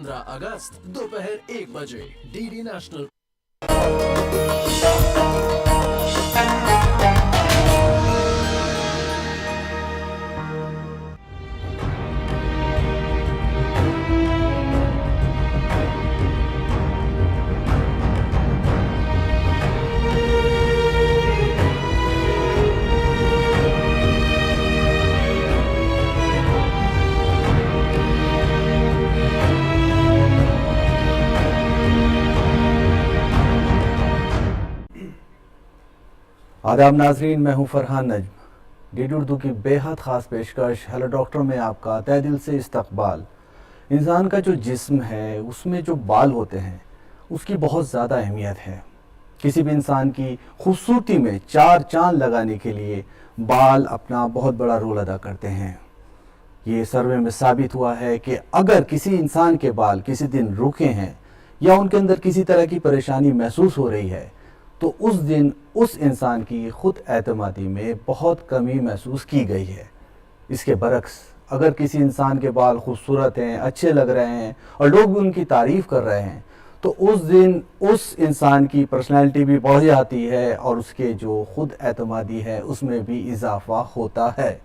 15 अगस्त दोपहर 1 बजे DD national. आदाब नाजरीन, मैं हूं फरहान नजम। डीडी उर्दू की बेहद ख़ास पेशकश हेलो डॉक्टर में आपका तहे दिल से इस्तकबाल। इंसान का जो जिस्म है उसमें जो बाल होते हैं उसकी बहुत ज़्यादा अहमियत है। किसी भी इंसान की खूबसूरती में चार चांद लगाने के लिए बाल अपना बहुत बड़ा रोल अदा करते हैं। ये सर्वे में साबित हुआ है कि अगर किसी इंसान के बाल किसी दिन रुके हैं या उनके अंदर किसी तरह की परेशानी महसूस हो रही है तो उस दिन उस इंसान की खुद एतमादी में बहुत कमी महसूस की गई है। इसके बरक्स अगर किसी इंसान के बाल खूबसूरत हैं, अच्छे लग रहे हैं और लोग भी उनकी तारीफ़ कर रहे हैं तो उस दिन उस इंसान की पर्सनैलिटी भी बढ़ जाती है और उसके जो खुद एतमादी है उसमें भी इजाफा होता है।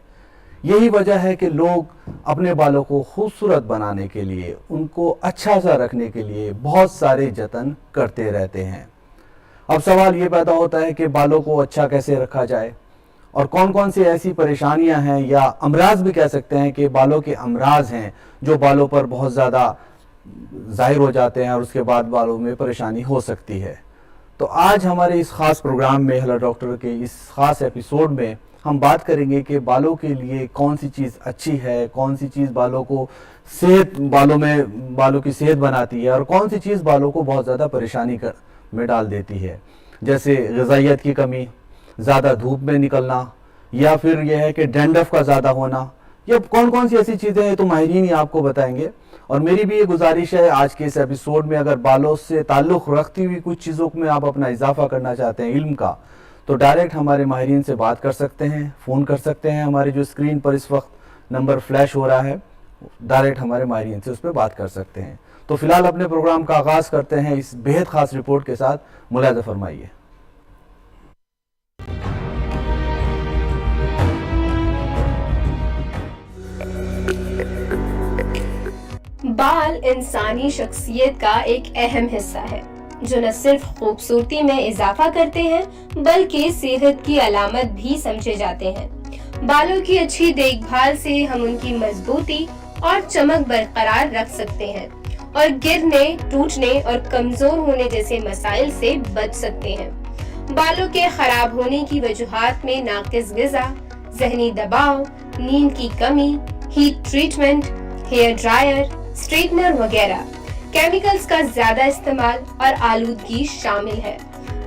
यही वजह है कि लोग अपने बालों को खूबसूरत बनाने के लिए, उनको अच्छा सा रखने के लिए बहुत सारे जतन करते रहते हैं। अब सवाल ये पैदा होता है कि बालों को अच्छा कैसे रखा जाए और कौन कौन सी ऐसी परेशानियां हैं या अमराज भी कह सकते हैं कि बालों के अमराज हैं जो बालों पर बहुत ज़्यादा जाहिर हो जाते हैं और उसके बाद बालों में परेशानी हो सकती है। तो आज हमारे इस ख़ास प्रोग्राम में हेलो डॉक्टर के इस ख़ास एपिसोड में हम बात करेंगे कि बालों के लिए कौन सी चीज़ अच्छी है, कौन सी चीज़ बालों को बालों की सेहत बनाती है और कौन सी चीज़ बालों को बहुत ज़्यादा परेशानी में डाल देती है। जैसे ग़िज़ाइयत की कमी, ज़्यादा धूप में निकलना या फिर यह है कि डैंड्रफ का ज़्यादा होना, या कौन कौन सी ऐसी चीज़ें हैं तो माहिरीन ही आपको बताएंगे। और मेरी भी ये गुजारिश है आज के इस एपिसोड में अगर बालों से ताल्लुक़ रखती हुई कुछ चीज़ों में आप अपना इजाफा करना चाहते हैं इल्म का, तो डायरेक्ट हमारे माहिरीन से बात कर सकते हैं, फ़ोन कर सकते हैं। हमारे जो स्क्रीन पर इस वक्त नंबर फ्लैश हो रहा है, डायरेक्ट हमारे माहिरीन से उस पर बात कर सकते हैं। तो फिलहाल अपने प्रोग्राम का आगाज़ करते हैं इस बेहद ख़ास रिपोर्ट के साथ। मुलाहिज़ा फरमाइए। बाल इंसानी शख्सियत का एक अहम हिस्सा है जो न सिर्फ खूबसूरती में इजाफा करते हैं बल्कि सेहत की अलामत भी समझे जाते हैं। बालों की अच्छी देखभाल से हम उनकी मजबूती और चमक बरकरार रख सकते हैं और गिरने, टूटने और कमजोर होने जैसे मसाइल से बच सकते हैं। बालों के खराब होने की वजूहात में नाकिस ग़िज़ा, ज़हनी दबाव, नींद की कमी, heat treatment, hair dryer, straightener वगैरह, केमिकल्स का ज्यादा इस्तेमाल और आलूदगी शामिल है।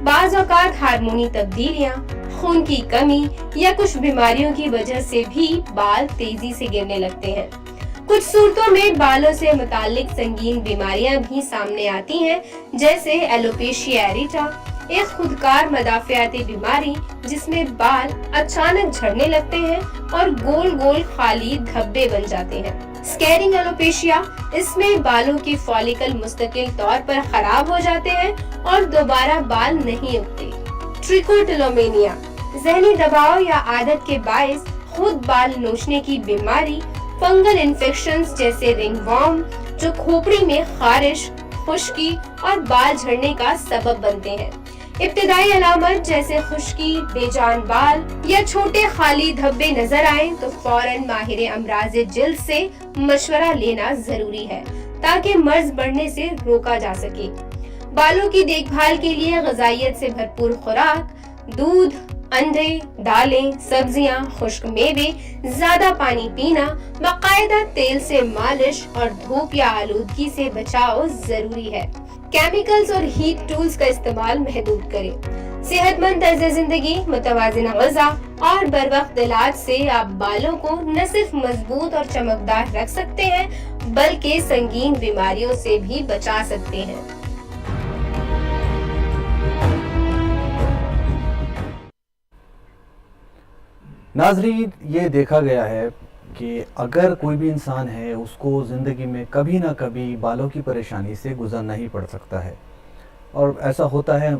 बाज़ औक़ात हार्मोनी तब्दीलियां, खून की कमी या कुछ बीमारियों की वजह से भी बाल तेजी से गिरने लगते हैं। कुछ सूरतों में बालों से मुताल्लिक संगीन बीमारियां भी सामने आती हैं, जैसे एलोपेशिया एरिटा, एक खुदकार मदाफ़ियाती बीमारी जिसमें बाल अचानक झड़ने लगते हैं और गोल गोल खाली धब्बे बन जाते हैं। स्कैरिंग एलोपेशिया, इसमें बालों की फॉलिकल मुस्तकिल तौर पर खराब हो जाते हैं और दोबारा बाल नहीं उगते। ट्रिकोटिलोमेनिया, ज़हनी दबाव या आदत के बायस खुद बाल नोचने की बीमारी, फंगल इन्फेक्शंस जैसे रिंगवॉर्म जो खोपड़ी में खारिश, खुश्की और बाल झड़ने का सबब बनते हैं। इब्तिदाई अलामत जैसे खुश्की, बेजान बाल या छोटे खाली धब्बे नजर आए तो फौरन माहिर अमराज़े जिल्द से मशवरा लेना जरूरी है ताकि मर्ज बढ़ने से रोका जा सके। बालों की देखभाल के लिए ग़िज़ाइयत से भरपूर खुराक, दूध, अंडे, दालें, सब्जियां, खुश्क मेवे, ज्यादा पानी पीना, बाकायदा तेल से मालिश और धूप या आलूदगी से बचाव जरूरी है। केमिकल्स और हीट टूल्स का इस्तेमाल महदूद करें। सेहतमंद तर्ज जिंदगी, मुतवाज़िन ग़िज़ा और बरवक्त इलाज से आप बालों को न सिर्फ मजबूत और चमकदार रख सकते हैं बल्कि संगीन बीमारियों से भी बचा सकते हैं। नाज़रीन, ये देखा गया है कि अगर कोई भी इंसान है उसको ज़िंदगी में कभी ना कभी बालों की परेशानी से गुजरना ही पड़ सकता है, और ऐसा होता है,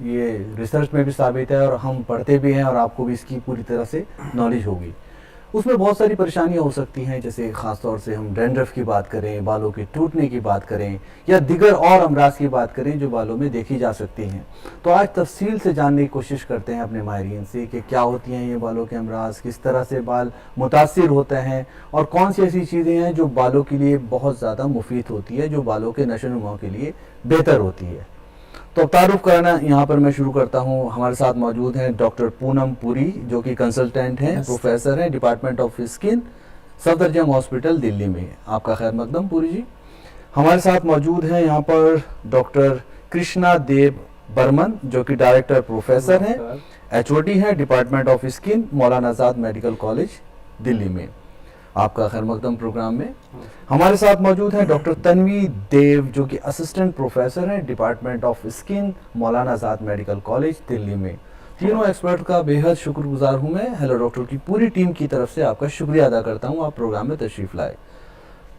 ये रिसर्च में भी साबित है और हम पढ़ते भी हैं और आपको भी इसकी पूरी तरह से नॉलेज होगी। उसमें बहुत सारी परेशानियां हो सकती हैं, जैसे ख़ास तौर से हम डैंड्रफ की बात करें, बालों के टूटने की बात करें, या दिगर और अमराज की बात करें जो बालों में देखी जा सकती हैं। तो आज तफसील से जानने की कोशिश करते हैं अपने माहिरीन से कि क्या होती हैं ये बालों के अमराज, किस तरह से बाल मुतासिर होते हैं, और कौन सी ऐसी चीज़ें हैं जो बालों के लिए बहुत ज़्यादा मुफीद होती है, जो बालों के नशो-नुमा के लिए बेहतर होती है। तो तारुफ कराना यहाँ पर मैं शुरू करता हूँ। हमारे साथ मौजूद हैं डॉक्टर पूनम पुरी, जो कि कंसल्टेंट हैं, प्रोफेसर हैं department of skin, Safdarjung hospital Delhi में। आपका खैर मकदम पुरी जी। हमारे साथ मौजूद हैं यहाँ पर डॉक्टर कृष्णा देव बर्मन, जो कि डायरेक्टर प्रोफेसर हैं, HOD हैं department of skin, Maulana Azad medical college Delhi में। आपका खैर मकदम प्रोग्राम में। हमारे साथ मौजूद हैं डॉक्टर तन्वी देव, जो कि असिस्टेंट प्रोफेसर हैं department of skin, Maulana Azad medical college Delhi में। तीनों एक्सपर्ट का बेहद शुक्रगुजार हूं मैं। हेलो डॉक्टर की पूरी टीम की तरफ से आपका शुक्रिया अदा करता हूं, आप प्रोग्राम में तशरीफ़ लाए।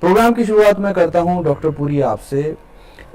प्रोग्राम की शुरुआत मैं करता हूं डॉक्टर पुरी आपसे।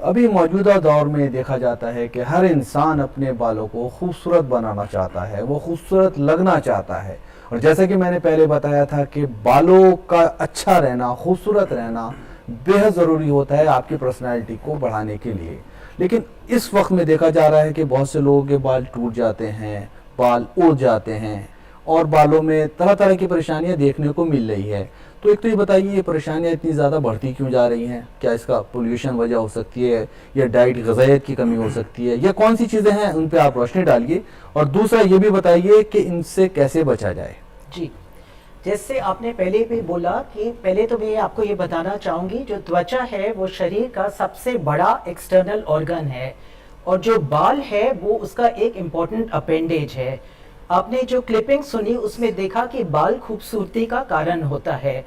अभी मौजूदा दौर में देखा जाता है कि हर इंसान अपने बालों को खूबसूरत बनाना चाहता है, वो खूबसूरत लगना चाहता है, और जैसा कि मैंने पहले बताया था कि बालों का अच्छा रहना, खूबसूरत रहना बेहद ज़रूरी होता है आपकी पर्सनैलिटी को बढ़ाने के लिए। लेकिन इस वक्त में देखा जा रहा है कि बहुत से लोगों के बाल टूट जाते हैं, बाल उड़ जाते हैं, और बालों में तरह तरह की परेशानियां देखने को मिल रही है। तो एक तो ये बताइए, ये परेशानियां इतनी ज़्यादा बढ़ती क्यों जा रही हैं? क्या इसका पोल्यूशन वजह हो सकती है, या डाइट ग़िज़ाइयत की कमी हो सकती है, या कौन सी चीज़ें हैं, उन पर आप रोशनी डालिए। और दूसरा ये भी बताइए कि इनसे कैसे बचा जाए। जी, जैसे आपने पहले भी बोला कि पहले तो मैं आपको ये बताना चाहूँगी, जो त्वचा है वो शरीर का सबसे बड़ा एक्सटर्नल ऑर्गन है, और जो बाल है वो उसका एक इम्पॉर्टेंट अपेंडेज है। आपने जो क्लिपिंग सुनी उसमें देखा कि बाल खूबसूरती का कारण होता है,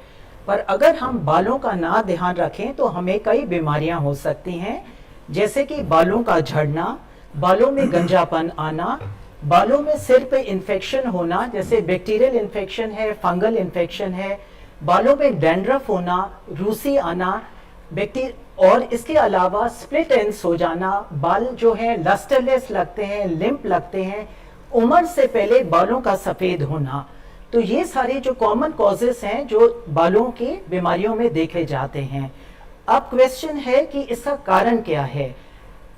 पर अगर हम बालों का ना ध्यान रखें तो हमें कई बीमारियां हो सकती हैं, जैसे कि बालों का झड़ना, बालों में गंजापन आना, बालों में सिर पे इन्फेक्शन होना, जैसे बैक्टीरियल इन्फेक्शन है, फंगल इन्फेक्शन है, बालों में डैंड्रफ होना, रूसी आना, और इसके अलावा स्प्लिट एंड्स हो जाना, बाल जो है लस्टरलेस लगते हैं, लिम्प लगते हैं, उम्र से पहले बालों का सफ़ेद होना। तो ये सारे जो कॉमन कॉजेस हैं जो बालों की बीमारियों में देखे जाते हैं। अब क्वेश्चन है कि इसका कारण क्या है?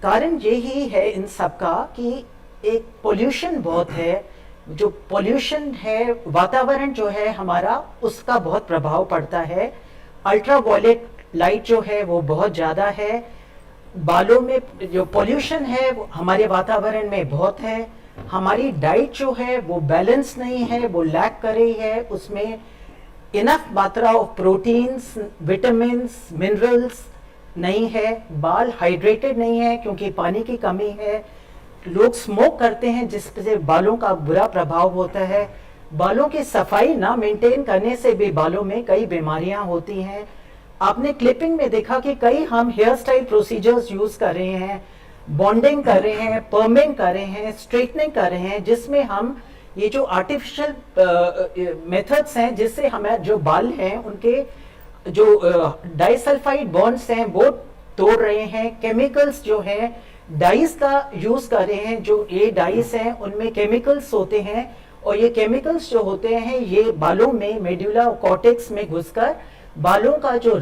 कारण यही है इन सब का कि एक पोल्यूशन बहुत है। जो पोल्यूशन है, वातावरण जो है हमारा, उसका बहुत प्रभाव पड़ता है। अल्ट्रावायलेट लाइट जो है वो बहुत ज़्यादा है। बालों में जो पोल्यूशन है वो हमारे वातावरण में बहुत है। हमारी डाइट जो है वो बैलेंस नहीं है, वो लैक कर रही है। उसमें इनफ मात्रा ऑफ प्रोटीन्स, विटामिन्स, मिनरल्स नहीं है। बाल हाइड्रेटेड नहीं है क्योंकि पानी की कमी है। लोग स्मोक करते हैं जिससे बालों का बुरा प्रभाव होता है। बालों की सफाई ना मेंटेन करने से भी बालों में कई बीमारियां होती हैं। आपने क्लिपिंग में देखा कि कई हम हेयर स्टाइल प्रोसीजर्स यूज कर रहे हैं, बॉन्डिंग कर रहे हैं, पर्मिंग कर रहे हैं, स्ट्रेटनिंग कर रहे हैं, जिसमें हम ये जो आर्टिफिशियल मेथड्स हैं जिससे हमारे जो बाल हैं उनके जो डाइसल्फाइड बॉन्ड्स हैं वो तोड़ रहे हैं। केमिकल्स जो है डाइस का यूज कर रहे हैं। जो ये डाइस हैं उनमें केमिकल्स होते हैं, और ये केमिकल्स जो होते हैं ये बालों में मेडुला कॉर्टेक्स में घुसकर बालों का जो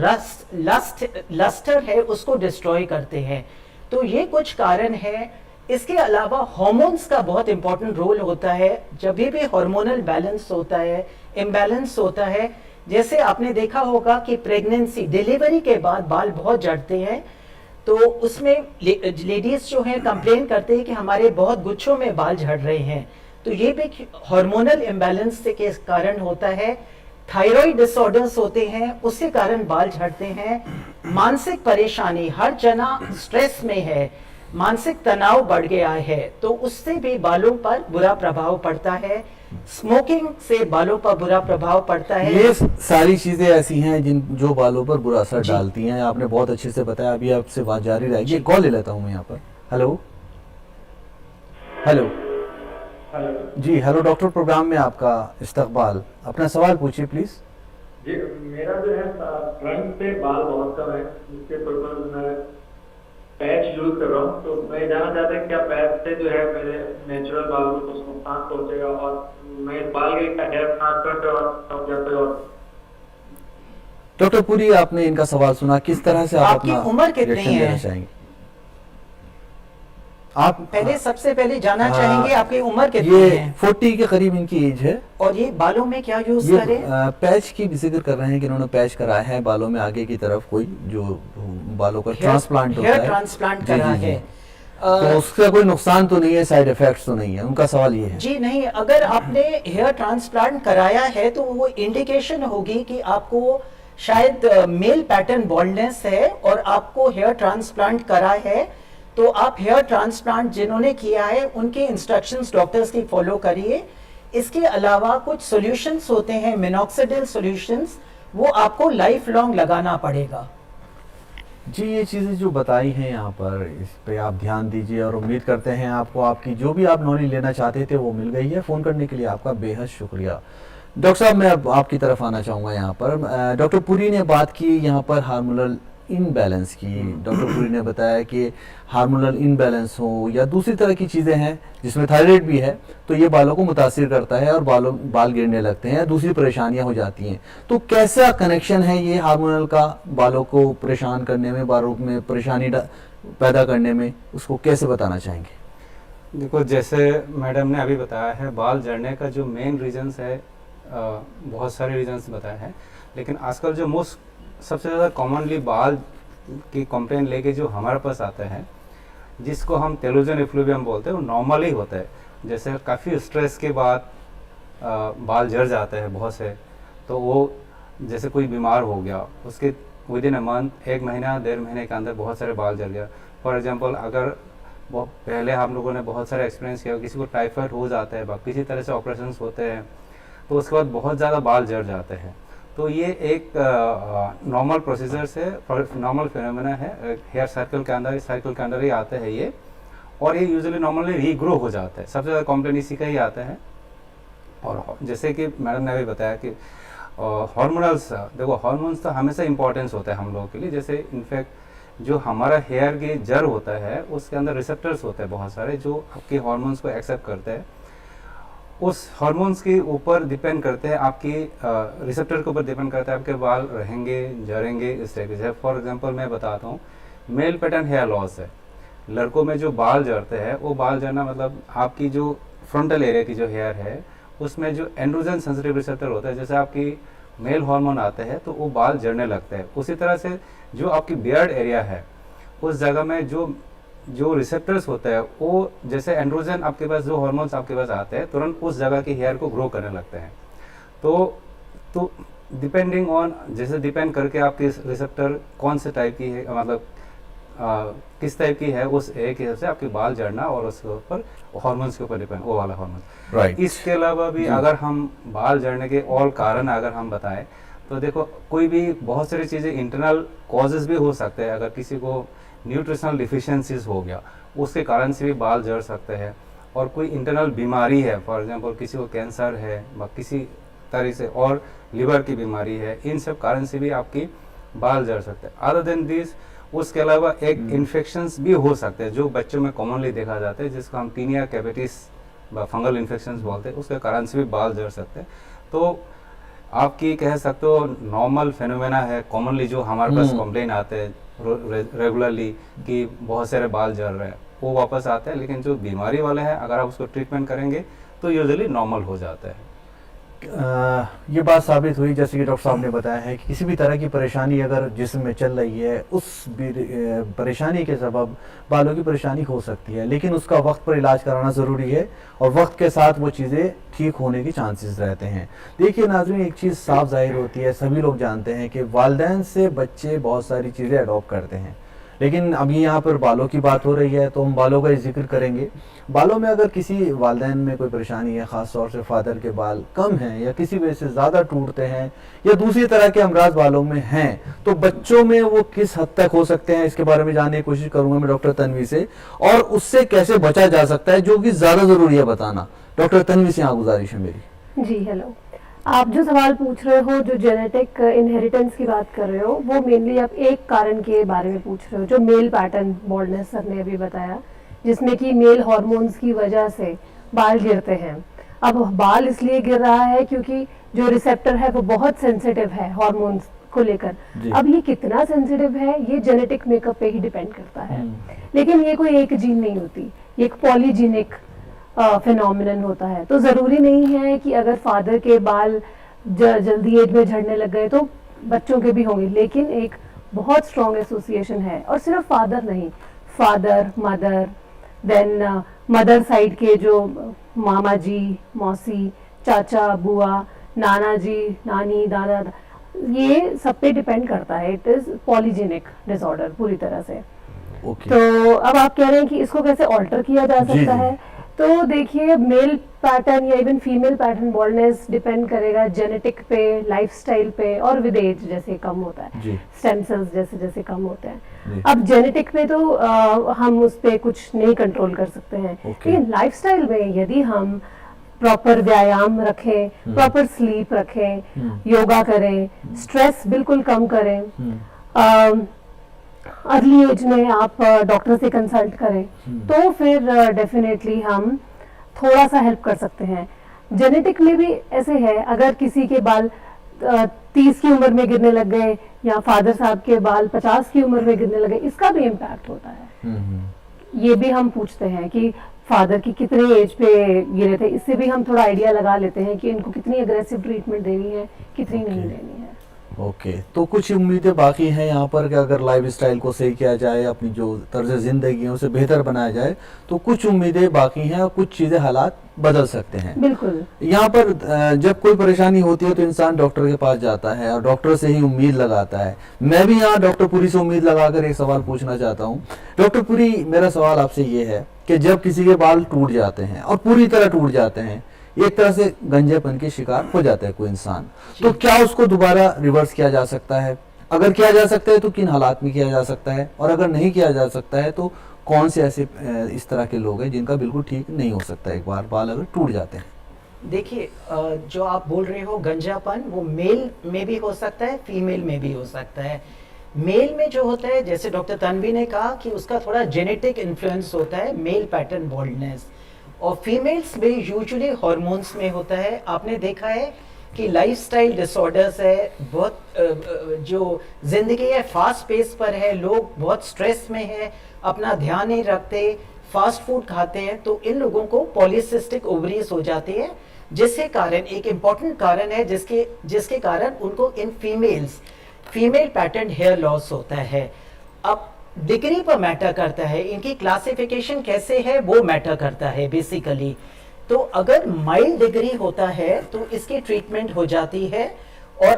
लस्टर है उसको डिस्ट्रॉय करते हैं। तो ये कुछ कारण है। इसके अलावा हार्मोन्स का बहुत इंपॉर्टेंट रोल होता है। जब भी हार्मोनल बैलेंस होता है, इम्बैलेंस होता है, जैसे आपने देखा होगा कि प्रेगनेंसी, डिलीवरी के बाद बाल बहुत झड़ते हैं, तो उसमें लेडीज जो हैं कंप्लेन करते हैं कि हमारे बहुत गुच्छों में बाल झड़ रहे हैं। तो ये भी हार्मोनल इम्बैलेंस के कारण होता है। थायराइड डिसऑर्डर्स होते हैं, उसके कारण बाल झड़ते हैं। मानसिक परेशानी, हर जना स्ट्रेस में है, मानसिक तनाव बढ़ गया है, तो उससे भी बालों पर बुरा प्रभाव पड़ता है। स्मोकिंग से बालों पर बुरा प्रभाव पड़ता है। ये सारी चीजें ऐसी हैं जो बालों पर बुरा असर डालती हैं। आपने बहुत अच्छे से बताया। अभी आपसे बात जारी रहेगी। कॉल ले लेता हूँ मैं यहाँ पर। हेलो हेलो जी, हेलो डॉक्टर, प्रोग्राम में आपका इस्तकबाल। अपना सवाल पूछिए प्लीज। जी मेरा जो है फ्रंट पे बाल बहुत कम है, जिसके पर्पज मैं पैच यूज कर रहा हूँ। तो मैं जानना चाहता हूँ क्या पैच से जो है मेरे नेचुरल बाल को कुछ नुकसान पहुंचेगा, और मैं इस बाल के हेयर ट्रांसप्लांट और या कोई और। डॉक्टर पुरी, आपने इनका सवाल सुना, किस तरह से आप आपकी अपना उम्र कितनी रिएक्शन देना है? चाहेंगे? आप पहले सबसे पहले जानना हाँ, चाहेंगे आपकी उम्र कितनी ये है 40 के करीब इनकी एज है। और ये बालों में क्या यूज ये करें? पैच की भी जिक्र कर रहे हैं कि इन्होंने पैच कराया है बालों में आगे की तरफ, कोई जो बालों का ट्रांसप्लांट होता हेयर है। ट्रांसप्लांट जी, करा जी, जी। है। तो उसका कोई नुकसान तो नहीं है, साइड इफेक्ट्स तो नहीं है, उनका सवाल ये है। जी नहीं, अगर आपने हेयर ट्रांसप्लांट कराया है तो वो इंडिकेशन होगी कि आपको शायद मेल पैटर्न बॉल्डनेस है और आपको हेयर ट्रांसप्लांट करा है। तो आप हेयर ट्रांसप्लांट जिन्होंने किया है उनके इंस्ट्रक्शंस डॉक्टर्स की फॉलो करिए। इसके अलावा कुछ सॉल्यूशंस होते हैं, मिनॉक्सिडिल सॉल्यूशंस, वो आपको लाइफ लॉन्ग लगाना पड़ेगा। जी, ये चीज़ें जो बताई हैं यहाँ पर, इस पे आप ध्यान दीजिए और उम्मीद करते हैं आपको आपकी जो भी आप नॉलेज लेना चाहते थे वो मिल गई है। फ़ोन करने के लिए आपका बेहद शुक्रिया। डॉक्टर साहब, मैं अब आपकी तरफ आना चाहूँगा यहाँ पर। डॉक्टर पुरी ने बात की यहाँ पर हार्मोनल इनबैलेंस की। डॉक्टर पुरी ने बताया कि हार्मोनल इनबैलेंस हो या दूसरी तरह की चीज़ें हैं जिसमें थायराइड भी है, तो ये बालों को मुतासिर करता है और बाल गिरने लगते हैं, दूसरी परेशानियां हो जाती हैं। तो कैसा कनेक्शन है ये हार्मोनल का बालों को परेशान करने में, बालों में परेशानी पैदा करने में, उसको कैसे बताना चाहेंगे? देखो, जैसे मैडम ने अभी बताया है, बाल झड़ने का जो मेन रीजंस है, बहुत सारे रीजंस बताए हैं, लेकिन आजकल जो सबसे ज़्यादा कॉमनली बाल की कंप्लेन लेके जो हमारे पास आते हैं, जिसको हम टेलोजन इफ्लूवियम बोलते हैं, वो नॉर्मली होता है। जैसे काफ़ी स्ट्रेस के बाद बाल झड़ जाते हैं बहुत से, तो वो जैसे कोई बीमार हो गया, उसके विद इन अ मंथ, 1 महीना 1.5 महीने के अंदर बहुत सारे बाल झड़ गया। फॉर एग्जांपल, अगर पहले हम लोगों ने बहुत सारे एक्सपीरियंस किया, किसी को टाइफाइड हो जाता है, किसी तरह से ऑपरेशंस होते हैं, तो उसके बाद बहुत ज़्यादा बाल झड़ जाते हैं। तो ये एक नॉर्मल प्रोसीजर से, नॉर्मल फिनोमेना है, हेयर साइकिल के अंदर ही आते हैं ये, और ये यूजुअली नॉर्मली रीग्रो हो जाता है। सबसे ज़्यादा कॉम्प्लेन इसी का ही आता है। और जैसे कि मैडम ने अभी बताया कि हार्मोनल्स, देखो हार्मोन्स तो हमेशा इंपॉर्टेंस होता है हम लोगों के लिए। जैसे इनफैक्ट जो हमारा हेयर की जड़ होता है, उसके अंदर रिसेप्टर्स होते हैं बहुत सारे, जो आपके हार्मोन्स को एक्सेप्ट करते हैं। उस हार्मोन्स के ऊपर डिपेंड करते हैं, आपकी रिसेप्टर के ऊपर डिपेंड करता है आपके बाल रहेंगे, झड़ेंगे, इस टाइप से। फॉर एग्जांपल मैं बताता हूँ, मेल पैटर्न हेयर लॉस है। लड़कों में जो बाल झड़ते हैं, वो बाल झड़ना मतलब आपकी जो फ्रंटल एरिया की जो हेयर है, उसमें जो एंड्रोजन सेंसिटिव रिसेप्टर होता है, जैसे आपकी मेल हार्मोन आते हैं तो वो बाल झड़ने लगते हैं। उसी तरह से जो आपकी बियर्ड एरिया है, उस जगह में जो रिसेप्टर्स होते हैं, वो जैसे एंड्रोजन आपके पास, जो हार्मोन्स आपके पास आते हैं, तुरंत उस जगह के हेयर को ग्रो करने लगते हैं। तो डिपेंडिंग ऑन, जैसे डिपेंड करके आपकी रिसेप्टर कौन से टाइप की है, मतलब किस टाइप की है, उस एक हिसाब से आपके बाल झड़ना और उसके ऊपर हार्मोन्स के ऊपर डिपेंड, वो वाला हार्मोन। राइट। इसके अलावा भी अगर हम बाल झड़ने के और कारण अगर हम बताएं, तो देखो कोई भी बहुत सारी चीज़ें इंटरनल कॉजेज भी हो सकते हैं। अगर किसी को न्यूट्रिशनल डिफिशियंसीज हो गया, उसके कारण से भी बाल झड़ सकते हैं। और कोई इंटरनल बीमारी है, फॉर एग्जांपल किसी को कैंसर है, किसी तरह से और लिवर की बीमारी है, इन सब कारण से भी आपकी बाल झड़ सकते हैं। अदर देन दिस, उसके अलावा एक इन्फेक्शंस भी हो सकते हैं जो बच्चों में कॉमनली देखा जाता है, जिसको हम टीनिया कैपिटिस फंगल इन्फेक्शंस बोलते हैं, उसके कारण से भी बाल झड़ सकते हैं। तो आपकी कह सकते हो नॉर्मल फेनोमेना है, कॉमनली जो हमारे पास कंप्लेन आते हैं रेगुलरली कि बहुत सारे बाल झड़ रहे हैं, वो वापस आते हैं। लेकिन जो बीमारी वाले हैं, अगर आप उसको ट्रीटमेंट करेंगे तो यूजुअली नॉर्मल हो जाता है। ये बात साबित हुई, जैसे कि डॉक्टर साहब ने बताया है कि किसी भी तरह की परेशानी अगर जिस्म में चल रही है, उस परेशानी के सबब बालों की परेशानी हो सकती है, लेकिन उसका वक्त पर इलाज कराना ज़रूरी है और वक्त के साथ वो चीज़ें ठीक होने के चांसेस रहते हैं। देखिए नाज़रीन, एक चीज़ साफ जाहिर होती है, सभी लोग जानते हैं कि वालिदैन से बच्चे बहुत सारी चीज़ें अडॉप्ट करते हैं, लेकिन अभी यहाँ पर बालों की बात हो रही है तो हम बालों का ही जिक्र करेंगे। बालों में अगर किसी वालिदैन में कोई परेशानी है, ख़ास तौर से फादर के बाल कम हैं या किसी वजह से ज़्यादा टूटते हैं या दूसरी तरह के अमराज बालों में हैं, तो बच्चों में वो किस हद तक हो सकते हैं, इसके बारे में जानने की कोशिश करूंगा मैं डॉक्टर तन्वी से, और उससे कैसे बचा जा सकता है, जो कि ज़्यादा ज़रूरी है बताना। डॉक्टर तन्वी से यहाँ गुजारिश है मेरी। जी हेलो। आप जो सवाल पूछ रहे हो, जो जेनेटिक इनहेरिटेंस की बात कर रहे हो, वो मेनली आप एक कारण के बारे में पूछ रहे हो, जो मेल पैटर्न बॉल्डनेस सर ने अभी बताया, जिसमें कि मेल हार्मोन्स की वजह से बाल गिरते हैं। अब बाल इसलिए गिर रहा है क्योंकि जो रिसेप्टर है वो बहुत सेंसिटिव है हार्मोन्स को लेकर। अब ये कितना सेंसिटिव है ये जेनेटिक मेकअप पे ही डिपेंड करता है, लेकिन ये कोई एक जीन नहीं होती, ये एक पॉलीजीनिक फिनोमिनन होता है। तो जरूरी नहीं है कि अगर फादर के बाल जल्दी एज में झड़ने लग गए तो बच्चों के भी होंगे, लेकिन एक बहुत स्ट्रॉन्ग एसोसिएशन है। और सिर्फ फादर नहीं, father, mother, then mother side के जो मामा जी, मौसी, चाचा, बुआ, नाना जी, नानी, दादा, ये सब पे डिपेंड करता है। इट इज पॉलीजेनिक डिसऑर्डर पूरी तरह से। तो अब आप कह रहे हैं कि इसको कैसे ऑल्टर किया जा सकता है। तो देखिए, मेल पैटर्न या even female pattern baldness depend करेगा जेनेटिक पे, लाइफस्टाइल पे, और विद एज जैसे कम होता है, स्टेम सेल्स जैसे जैसे कम होते हैं। अब जेनेटिक पे तो हम उस पे कुछ नहीं कंट्रोल कर सकते हैं, लेकिन लाइफस्टाइल में यदि हम प्रॉपर व्यायाम रखें, प्रॉपर स्लीप रखें, योगा करें, स्ट्रेस बिल्कुल कम करें, अर्ली एज में आप डॉक्टर से कंसल्ट करें, तो फिर डेफिनेटली हम थोड़ा सा हेल्प कर सकते हैं। जेनेटिक में भी ऐसे है, अगर किसी के बाल 30 की उम्र में गिरने लग गए या फादर साहब के बाल 50 की उम्र में गिरने लगे, इसका भी इम्पैक्ट होता है। ये भी हम पूछते हैं कि फादर की कितने एज पे गिरे थे, इससे भी हम थोड़ा आइडिया लगा लेते हैं कि इनको कितनी अग्रेसिव ट्रीटमेंट देनी है, कितनी नहीं देनी है। ओके, तो कुछ उम्मीदें बाकी हैं यहाँ पर कि अगर लाइफस्टाइल को सही किया जाए, अपनी जो तर्ज ज़िंदगी है उसे बेहतर बनाया जाए, तो कुछ उम्मीदें बाकी हैं और कुछ चीज़ें, हालात बदल सकते हैं। बिल्कुल। यहाँ पर जब कोई परेशानी होती है तो इंसान डॉक्टर के पास जाता है और डॉक्टर से ही उम्मीद लगाता है। मैं भी यहाँ डॉक्टर पुरी से उम्मीद लगाकर एक सवाल पूछना चाहता हूँ। डॉक्टर पुरी, मेरा सवाल आपसे ये है कि जब किसी के बाल टूट जाते हैं और पूरी तरह टूट जाते हैं, एक तरह से गंजेपन के शिकार हो जाता है कोई इंसान, तो क्या उसको दोबारा रिवर्स किया जा सकता है? अगर किया जा सकता है तो किन हालात में किया जा सकता है, और अगर नहीं किया जा सकता है तो कौन से ऐसे इस तरह के लोग हैं जिनका बिल्कुल ठीक नहीं हो सकता एक बार बाल अगर टूट जाते हैं? देखिए, जो आप बोल रहे हो गंजापन, वो मेल में भी हो सकता है, फीमेल में भी हो सकता है। मेल में जो होता है, जैसे डॉक्टर तन्वी ने कहा कि उसका थोड़ा जेनेटिक इन्फ्लुएंस होता है, मेल पैटर्न बॉल्डनेस, और फीमेल्स में यूजुअली हार्मोन्स में होता है। आपने देखा है कि लाइफस्टाइल डिसऑर्डर्स है, बहुत जो जिंदगी है फास्ट पेस पर है, लोग बहुत स्ट्रेस में है, अपना ध्यान नहीं रखते, फास्ट फूड खाते हैं, तो इन लोगों को पॉलीसिस्टिक ओवरीज हो जाती है, जिसके कारण एक इम्पॉर्टेंट कारण है जिसके कारण उनको इन फीमेल पैटर्न हेयर लॉस होता है। अब डिग्री पर मैटर करता है, इनकी क्लासिफिकेशन कैसे है वो मैटर करता है बेसिकली। तो अगर माइल्ड डिग्री होता है तो इसकी ट्रीटमेंट हो जाती है, और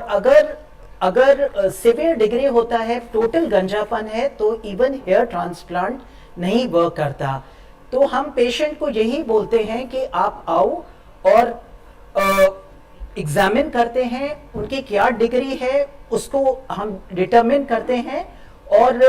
अगर सिवियर डिग्री होता है, टोटल गंजापन है, तो इवन हेयर ट्रांसप्लांट नहीं वर्क करता। तो हम पेशेंट को यही बोलते हैं कि आप आओ और एग्जामिन करते हैं, उनकी क्या डिग्री है उसको हम डिटरमिन करते हैं, और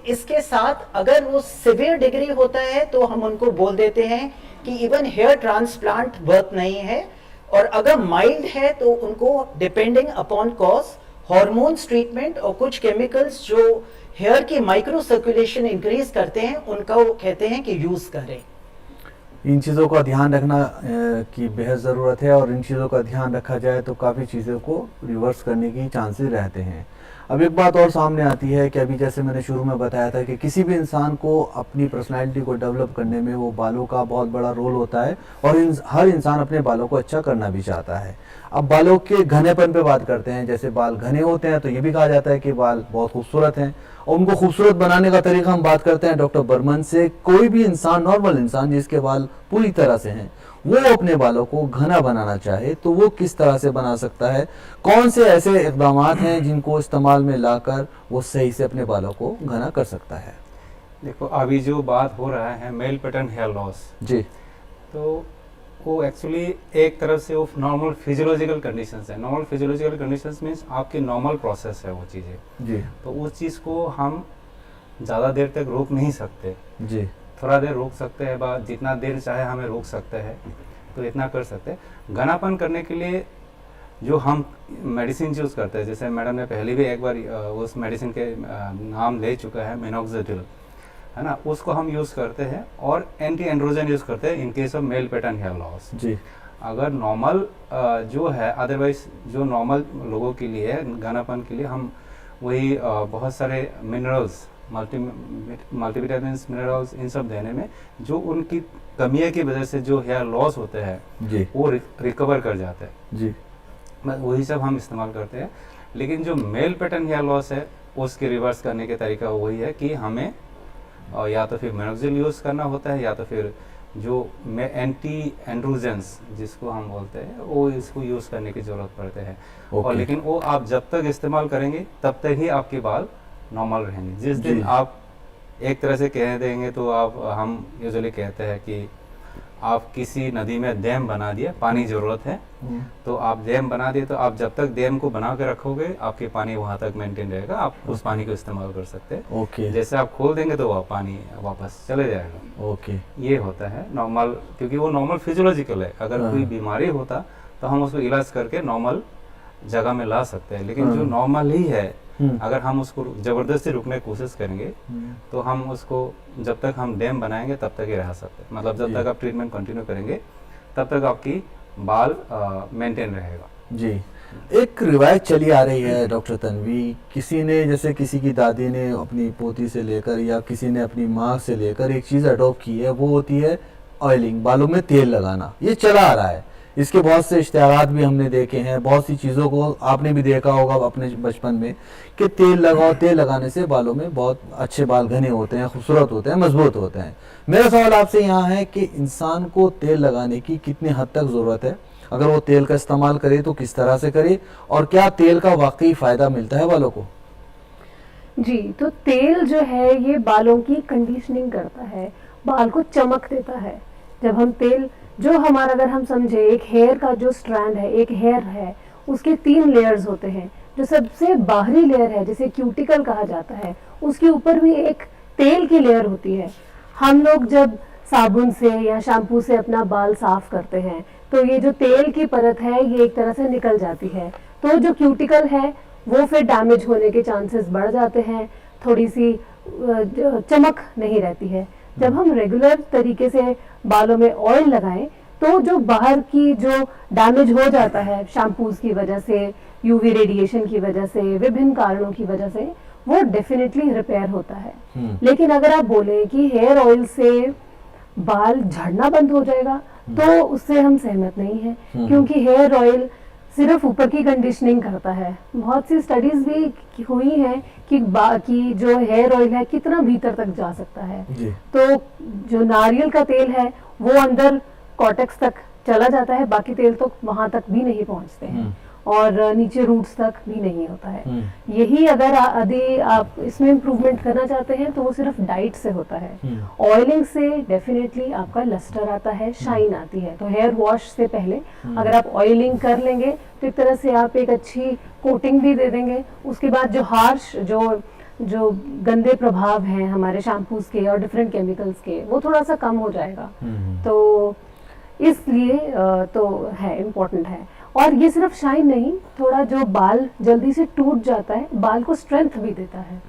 इसके साथ अगर वो सिवियर डिग्री होता है तो हम उनको बोल देते हैं कि इवन हेयर ट्रांसप्लांट वर्क नहीं है, और अगर माइल्ड है तो उनको depending upon cos hormones treatment और कुछ केमिकल्स जो हेयर की माइक्रो सर्कुलेशन इंक्रीज करते हैं, उनका वो कहते हैं कि यूज करें। इन चीज़ों का ध्यान रखना की बेहद ज़रूरत है, और इन चीज़ों का ध्यान रखा जाए तो काफ़ी चीज़ों को रिवर्स करने की चांसेस रहते हैं। अब एक बात और सामने आती है कि अभी जैसे मैंने शुरू में बताया था कि किसी भी इंसान को अपनी पर्सनैलिटी को डेवलप करने में वो बालों का बहुत बड़ा रोल होता है, और हर इंसान अपने बालों को अच्छा करना भी चाहता है। अब बालों के घनेपन पे बात करते हैं, जैसे बाल घने होते हैं तो ये भी कहा जाता है कि बाल बहुत खूबसूरत हैं, और उनको खूबसूरत बनाने का तरीका हम बात करते हैं डॉक्टर बर्मन से। कोई भी इंसान, नॉर्मल इंसान जिसके बाल पूरी तरह से हैं, वो अपने बालों को घना बनाना चाहे तो वो किस तरह से बना सकता है? कौन से ऐसे इकदाम हैं जिनको इस्तेमाल में लाकर वो सही से अपने बालों को घना कर सकता है? देखो, अभी जो बात हो रहा है मेल पैटर्न हेयर लॉस जी, तो वो एक्चुअली एक तरफ से वो नॉर्मल फिजियोलॉजिकल कंडीशंस है। नॉर्मल फिजियोलॉजिकल कंडीशंस मीन्स आपकी नॉर्मल प्रोसेस है वो चीज़ें जी, तो उस चीज़ को हम ज़्यादा देर तक रोक नहीं सकते जी, थोड़ा देर रोक सकते हैं, बाद जितना देर चाहे हमें रोक सकते हैं तो इतना कर सकते हैं। घनापन करने के लिए जो हम मेडिसिन यूज़ करते हैं, जैसे मैडम ने पहले भी एक बार उस मेडिसिन के नाम ले चुका है, मिनोक्सिडिल, है ना, उसको हम यूज़ करते हैं, और एंटी एंड्रोजन यूज़ करते हैं in case of male pattern hair loss. जी। अगर नॉर्मल जो है, अदरवाइज जो नॉर्मल लोगों के लिए है, घनापन के लिए, हम वही बहुत सारे मिनरल्स, मल्टीविटामिन्स, मिनरल्स, इन सब देने में जो उनकी कमियों की वजह से जो हेयर लॉस होते हैं जी वो रिकवर कर जाते हैं। जी वही सब हम इस्तेमाल करते हैं। लेकिन जो मेल पैटर्न हेयर लॉस है उसके रिवर्स करने के तरीका वही है कि हमें या तो फिर मिनोक्सिडिल यूज़ करना होता है, या तो फिर जो एंटी एंड्रोजेंस जिसको हम बोलते हैं वो इसको यूज़ करने की ज़रूरत पड़ते हैं। और लेकिन वो आप जब तक इस्तेमाल करेंगे तब तक ही आपके बाल नॉर्मल रहेंगे। जिस दिन आप एक तरह से कह देंगे तो आप, हम यूजुअली कहते हैं कि आप किसी नदी में डैम बना दिए, पानी ज़रूरत है, तो आप डैम बना दिए, तो आप जब तक डैम को बना के रखोगे आपके पानी वहाँ तक मेंटेन रहेगा, आप उस पानी को इस्तेमाल कर सकते हैं। ओके। जैसे आप खोल देंगे तो वह पानी वापस चले जाएगा। ओके। ये होता है नॉर्मल, क्योंकि वो नॉर्मल फिजियोलॉजिकल है। अगर कोई बीमारी होता तो हम उसको इलाज करके नॉर्मल जगह में ला सकते हैं, लेकिन जो नॉर्मल ही है अगर हम उसको ज़बरदस्ती रुकने की कोशिश करेंगे तो हम उसको, जब तक हम डैम बनाएंगे तब तक ही रह सकते हैं। मतलब जब तक आप ट्रीटमेंट कंटिन्यू करेंगे तब तक आपकी बाल मेंटेन रहेगा। जी। एक रिवायत चली आ रही है डॉक्टर तन्वी, किसी ने, जैसे किसी की दादी ने अपनी पोती से लेकर या किसी ने अपनी माँ से लेकर एक चीज़ अडॉप्ट की है, वो होती है ऑयलिंग, बालों में तेल लगाना। ये चला आ रहा है, इसके बहुत से इश्तिहारात भी हमने देखे हैं, बहुत सी चीज़ों को आपने भी देखा होगा अपने बचपन में कि तेल लगाओ, तेल लगाने से बालों में बहुत अच्छे बाल घने होते हैं, खूबसूरत होते हैं, मजबूत होते हैं। मेरा सवाल आपसे यहाँ है कि इंसान को तेल लगाने की कितनी हद तक ज़रूरत है, अगर वो तेल का इस्तेमाल करे तो किस तरह से करे, और क्या तेल का वाकई फ़ायदा मिलता है बालों को? जी, तो तेल जो है ये बालों की कंडीशनिंग करता है, बाल को चमक देता है। जब हम तेल, जो हमारा, अगर हम समझे एक हेयर का जो स्ट्रैंड है, एक हेयर है, उसके 3 लेयर्स होते हैं। जो सबसे बाहरी लेयर है जिसे क्यूटिकल कहा जाता है, उसके ऊपर भी एक तेल की लेयर होती है। हम लोग जब साबुन से या शैम्पू से अपना बाल साफ करते हैं तो ये जो तेल की परत है ये एक तरह से निकल जाती है, तो जो क्यूटिकल है वो फिर डैमेज होने के चांसेस बढ़ जाते हैं, थोड़ी सी चमक नहीं रहती है। जब हम रेगुलर तरीके से बालों में ऑयल लगाएं तो जो बाहर की जो डैमेज हो जाता है शैम्पूज की वजह से, यूवी रेडिएशन की वजह से, विभिन्न कारणों की वजह से, वो डेफिनेटली रिपेयर होता है। लेकिन अगर आप बोलें कि हेयर ऑयल से बाल झड़ना बंद हो जाएगा तो उससे हम सहमत नहीं हैं, क्योंकि हेयर ऑयल सिर्फ ऊपर की कंडीशनिंग करता है। बहुत सी स्टडीज भी हुई हैं कि जो हेयर ऑयल है कितना भीतर तक जा सकता है। तो जो नारियल का तेल है वो अंदर कॉर्टेक्स तक चला जाता है, बाकी तेल तो वहां तक भी नहीं पहुंचते हैं और नीचे रूट्स तक भी नहीं होता है। यही अगर यदि आप इसमें इम्प्रूवमेंट करना चाहते हैं तो वो सिर्फ डाइट से होता है। ऑयलिंग से डेफिनेटली आपका लस्टर आता है, शाइन आती है। तो हेयर वॉश से पहले अगर आप ऑयलिंग कर लेंगे तो एक तरह से आप एक अच्छी कोटिंग भी दे देंगे। उसके बाद जो हार्श, जो गंदे प्रभाव हैं हमारे शैम्पूज के और डिफरेंट केमिकल्स के, वो थोड़ा सा कम हो जाएगा। तो इसलिए तो है, इम्पोर्टेंट है। और ये सिर्फ शाइन नहीं, थोड़ा जो बाल जल्दी से टूट जाता है, बाल को स्ट्रेंथ भी देता है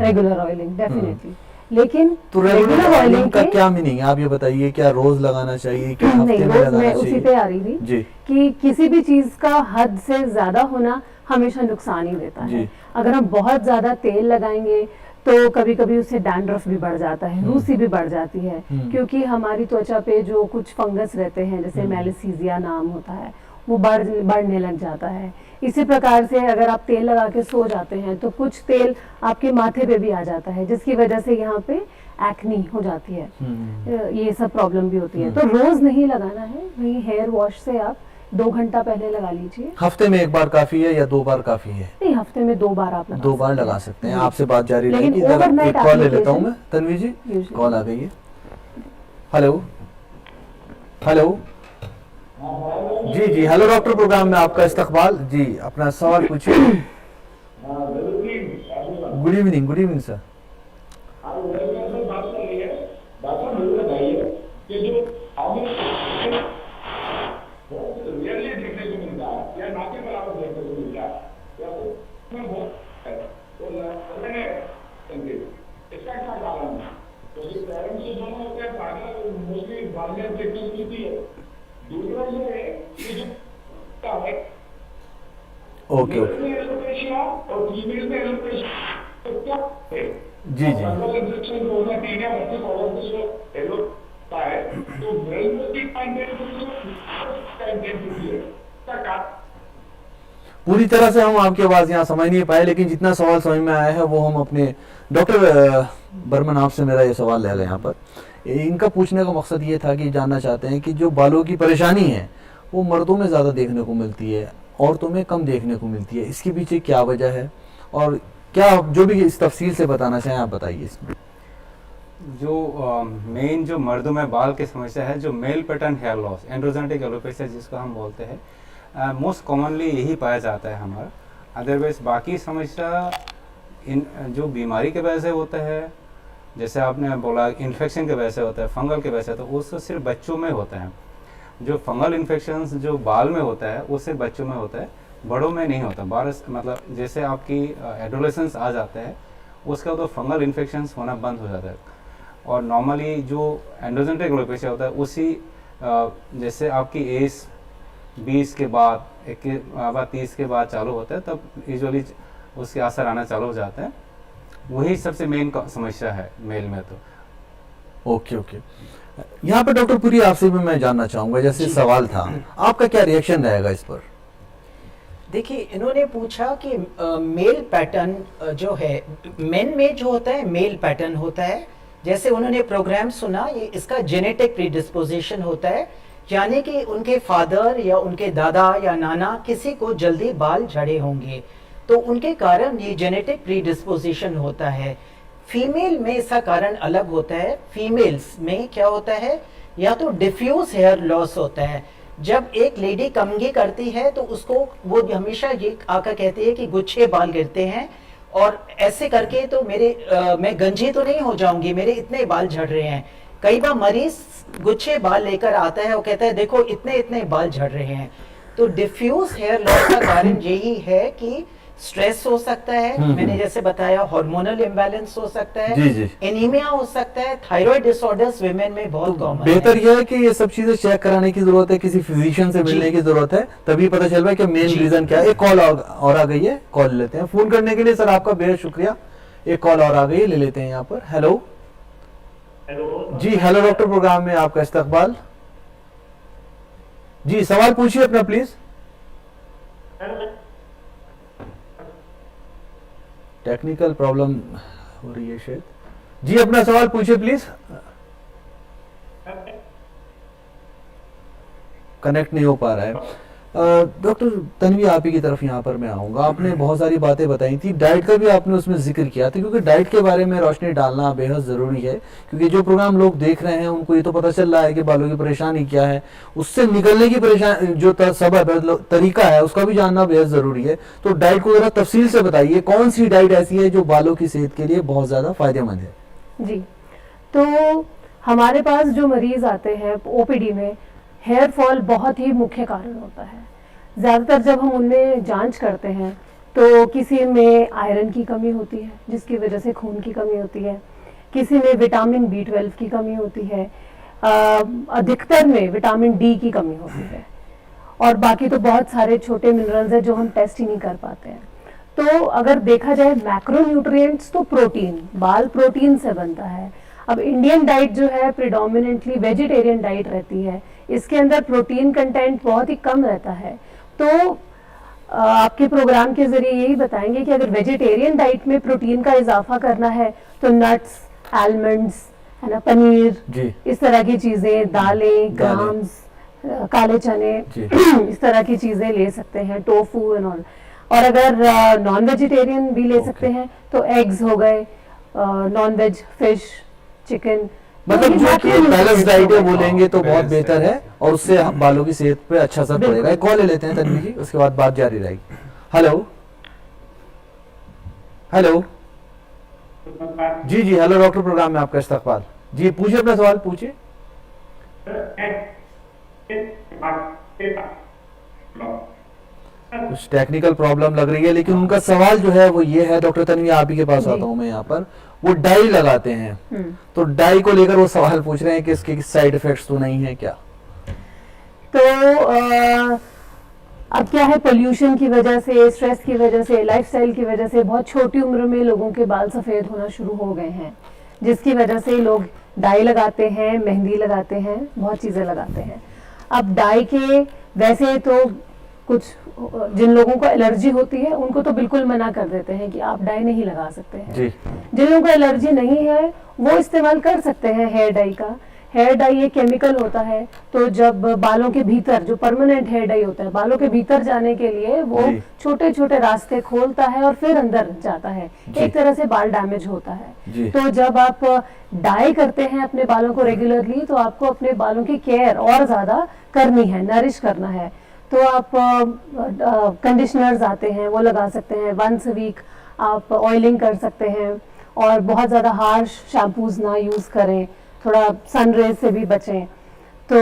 रेगुलर ऑयलिंग डेफिनेटली। लेकिन तो रेगुलर ऑयलिंग का क्या मीनिंग है, आप ये बताइए? क्या रोज लगाना चाहिए, क्या हफ्ते में लगाना चाहिए? उसी पे आ रही थी कि किसी भी चीज का हद से ज्यादा होना हमेशा नुकसान ही देता है। अगर हम बहुत ज्यादा तेल लगाएंगे तो कभी कभी उससे डैंड्रफ भी बढ़ जाता है, रूसी भी बढ़ जाती है, क्योंकि हमारी त्वचा पे जो कुछ फंगस रहते हैं जैसे मैलिसीजिया नाम होता है, वो बढ़ने लग जाता है। इसी प्रकार से अगर आप तेल लगा के सो जाते हैं तो कुछ तेल आपके माथे पे भी आ जाता है, जिसकी वजह से यहाँ पे एक्नी हो जाती है, ये सब प्रॉब्लम भी होती है। तो रोज नहीं लगाना है, वही हेयर वॉश से आप 2 घंटा पहले लगा लीजिए। हफ्ते में 1 बार काफी है या 2 बार काफी है? नहीं, हफ्ते में 2 बार आप 2 बार लगा सकते हैं। आपसे बात जारी रहेगी। एक कॉल ले लेता हूँ मैं। तन्वी जी, कॉल आ गई है। हेलो हेलो जी जी, हेलो डॉक्टर, प्रोग्राम में आपका इस्तकबाल। जी, अपना सवाल पूछिए। Good evening. Good evening sir. देखने को मिलता है या नाके पर बालियां देखने को मिलती है। दूसरा ये है कि जो क्या है ओके मेल में एलोपेशिया और फीमेल में एलोपेशिया तो क्या है? जी जी फंगल इन्फेक्शन जो होना चाहिए बच्चे कॉलर से जो एलो है तो मेल में भी काइंडेंट होती है क्या का पूरी तरह से हम आपकी आवाज़ यहाँ समझ नहीं पाए, लेकिन जितना सवाल समझ में आया है वो हम अपने डॉक्टर बर्मन आपसे मेरा ये सवाल ले गए यहाँ पर। इनका पूछने का मकसद ये था कि जानना चाहते हैं कि जो बालों की परेशानी है वो मर्दों में ज़्यादा देखने को मिलती है, औरतों में कम देखने को मिलती है, इसके पीछे क्या वजह है और क्या जो भी इस तफसील से बताना चाहें आप बताइए इसमें। जो मेन जो मर्दों में बाल की समस्या है, जो male pattern hair loss, androgenetic alopecia जिसको हम बोलते हैं, मोस्ट कॉमनली यही पाया जाता है हमारा। अदरवाइज बाकी समस्या इन जो बीमारी के वजह से होता है, जैसे आपने बोला इन्फेक्शन के वजह से होता है, फंगल के वजह से, तो उससे सिर्फ बच्चों में होता है। जो फंगल इन्फेक्शन जो बाल में होता है वो सिर्फ बच्चों में होता है, बड़ों में नहीं होता। मतलब जैसे आपकी एडोलेसेंस आ जाता है उसका तो फंगल इन्फेक्शंस होना बंद हो जाता है। और नॉर्मली जो एंड्रोजेनेटिक एलोपेशिया होता है उसी जैसे आपकी एज 20 के बाद 30 के बाद चालू होता है, तब यूजुअली उसके असर आना चालू हो जाता है। वही सबसे मेन समस्या है मेल में। तो ओके ओके, यहाँ पर डॉक्टर पुरी आपसे भी मैं जानना चाहूँगा, जैसे सवाल था आपका क्या रिएक्शन रहेगा इस पर। देखिए, इन्होंने पूछा कि मेल पैटर्न जो है मेन में जो होता है मेल पैटर्न होता है। जैसे उन्होंने प्रोग्राम सुना, ये इसका जेनेटिक प्रीडिस्पोजिशन होता है, यानी कि उनके फादर या उनके दादा या नाना किसी को जल्दी बाल झड़े होंगे तो उनके कारण ये जेनेटिक प्रीडिस्पोजिशन होता है। फीमेल में इसका कारण अलग होता है। फीमेल्स में क्या होता है, या तो डिफ्यूज हेयर लॉस होता है। जब एक लेडी कंघी करती है तो उसको वो हमेशा ये आकर कहती है कि गुच्छे बाल गिरते हैं और ऐसे करके तो मैं गंजी तो नहीं हो जाऊंगी, मेरे इतने बाल झड़ रहे हैं। कई बार मरीज गुच्छे बाल लेकर आता है और कहता है देखो इतने इतने बाल झड़ रहे हैं। तो डिफ्यूज हेयर लॉस का कारण यही है कि स्ट्रेस हो सकता है, मैंने जैसे बताया हार्मोनल इम्बैलेंस हो सकता है, जी जी, एनीमिया हो सकता है, थायराइड डिसऑर्डर्स विमेन में बहुत कॉमन है। बेहतर यह है कि ये सब चीजें चेक कराने की जरूरत है, किसी फिजिशियन से मिलने की जरूरत है, तभी पता चल रहा है कि मेन रीजन क्या है। एक कॉल और आ गई है, कॉल लेते हैं। फोन करने के लिए सर आपका बेहद शुक्रिया। एक कॉल और आ गई है, ले लेते हैं यहाँ पर। हेलो जी, हेलो डॉक्टर, प्रोग्राम में आपका इस्तकबाल। जी सवाल पूछिए अपना प्लीज। टेक्निकल प्रॉब्लम हो रही है शायद। जी अपना सवाल पूछिए प्लीज। कनेक्ट नहीं हो पा रहा है। डॉक्टर तन्वी, आप ही की तरफ यहाँ पर मैं आऊँगा। आपने बहुत सारी बातें बताई थी, डाइट का भी आपने उसमें जिक्र किया था, क्योंकि डाइट के बारे में रोशनी डालना बेहद ज़रूरी है, क्योंकि जो प्रोग्राम लोग देख रहे हैं उनको ये तो पता चल रहा है कि बालों की परेशानी क्या है, उससे निकलने की परेशानी जो सबब है, तरीका है, उसका भी जानना बेहद ज़रूरी है। तो डाइट को ज़रा तफसील से बताइए, कौन सी डाइट ऐसी है जो बालों की सेहत के लिए बहुत ज़्यादा फायदेमंद है। जी, तो हमारे पास जो मरीज आते हैं ओपीडी में, हेयर फॉल बहुत ही मुख्य कारण होता है। ज़्यादातर जब हम उनमें जांच करते हैं तो किसी में आयरन की कमी होती है जिसकी वजह से खून की कमी होती है, किसी में विटामिन B12 की कमी होती है, अधिकतर में विटामिन D की कमी होती है, और बाकी तो बहुत सारे छोटे मिनरल्स हैं जो हम टेस्ट ही नहीं कर पाते हैं। तो अगर देखा जाए मैक्रोन्यूट्रिएंट्स, तो प्रोटीन, बाल प्रोटीन से बनता है। अब इंडियन डाइट जो है प्रिडोमिनेंटली वेजिटेरियन डाइट रहती है, इसके अंदर प्रोटीन कंटेंट बहुत ही कम रहता है। तो आपके प्रोग्राम के जरिए यही बताएंगे कि अगर वेजिटेरियन डाइट में प्रोटीन का इजाफा करना है तो नट्स, आलमंड्स, है ना, पनीर, इस तरह की चीजें, दालें, ग्राम्स, काले चने, इस तरह की चीजें ले सकते हैं, टोफू एंड ऑल। और अगर नॉन वेजिटेरियन भी ले सकते हैं तो एग्स हो गए, नॉन वेज फिश, चिकन, मतलब जो कि बैलेंस डाइट है वो लेंगे तो बहुत बेहतर है, और उससे बालों की सेहत पे अच्छा असर पड़ेगा। एक कॉल ले लेते हैं तन्वी जी, उसके बाद बात जारी रहेगी। हेलो हेलो जी जी, हेलो डॉक्टर, प्रोग्राम में आपका इस्तकबाल। जी पूछिए अपना सवाल, पूछिए। कुछ टेक्निकल प्रॉब्लम लग रही है, लेकिन उनका सवाल जो है वो ये है, डॉक्टर तन्वी आप ही के पास आता हूँ मैं यहाँ पर। वो डाई लगाते हैं, तो डाई को लेकर वो सवाल पूछ रहे हैं कि इसके साइड इफेक्ट्स तो नहीं है क्या? तो अब क्या है, पोल्यूशन की वजह से, स्ट्रेस की वजह से, लाइफस्टाइल की वजह से बहुत छोटी उम्र में लोगों के बाल सफ़ेद होना शुरू हो गए हैं, जिसकी वजह से लोग डाई लगाते हैं, मेहंदी लगाते हैं, बहुत चीज़ें लगाते हैं। अब डाई के वैसे तो कुछ जिन लोगों को एलर्जी होती है उनको तो बिल्कुल मना कर देते हैं कि आप डाई नहीं लगा सकते हैं। जी। जिन लोगों को एलर्जी नहीं है वो इस्तेमाल कर सकते हैं हेयर डाई का। हेयर डाई एक केमिकल होता है, तो जब बालों के भीतर, जो परमानेंट हेयर डाई होता है, बालों के भीतर जाने के लिए वो छोटे छोटे रास्ते खोलता है और फिर अंदर जाता है, एक तरह से बाल डैमेज होता है। तो जब आप डाई करते हैं अपने बालों को रेगुलरली, तो आपको अपने बालों की केयर और ज्यादा करनी है, नरिश करना है। तो आप कंडीशनर्स आते हैं वो लगा सकते हैं, वंस अ वीक आप ऑयलिंग कर सकते हैं, और बहुत ज़्यादा हार्श शैम्पूज ना यूज़ करें, थोड़ा सन रेज से भी बचें। तो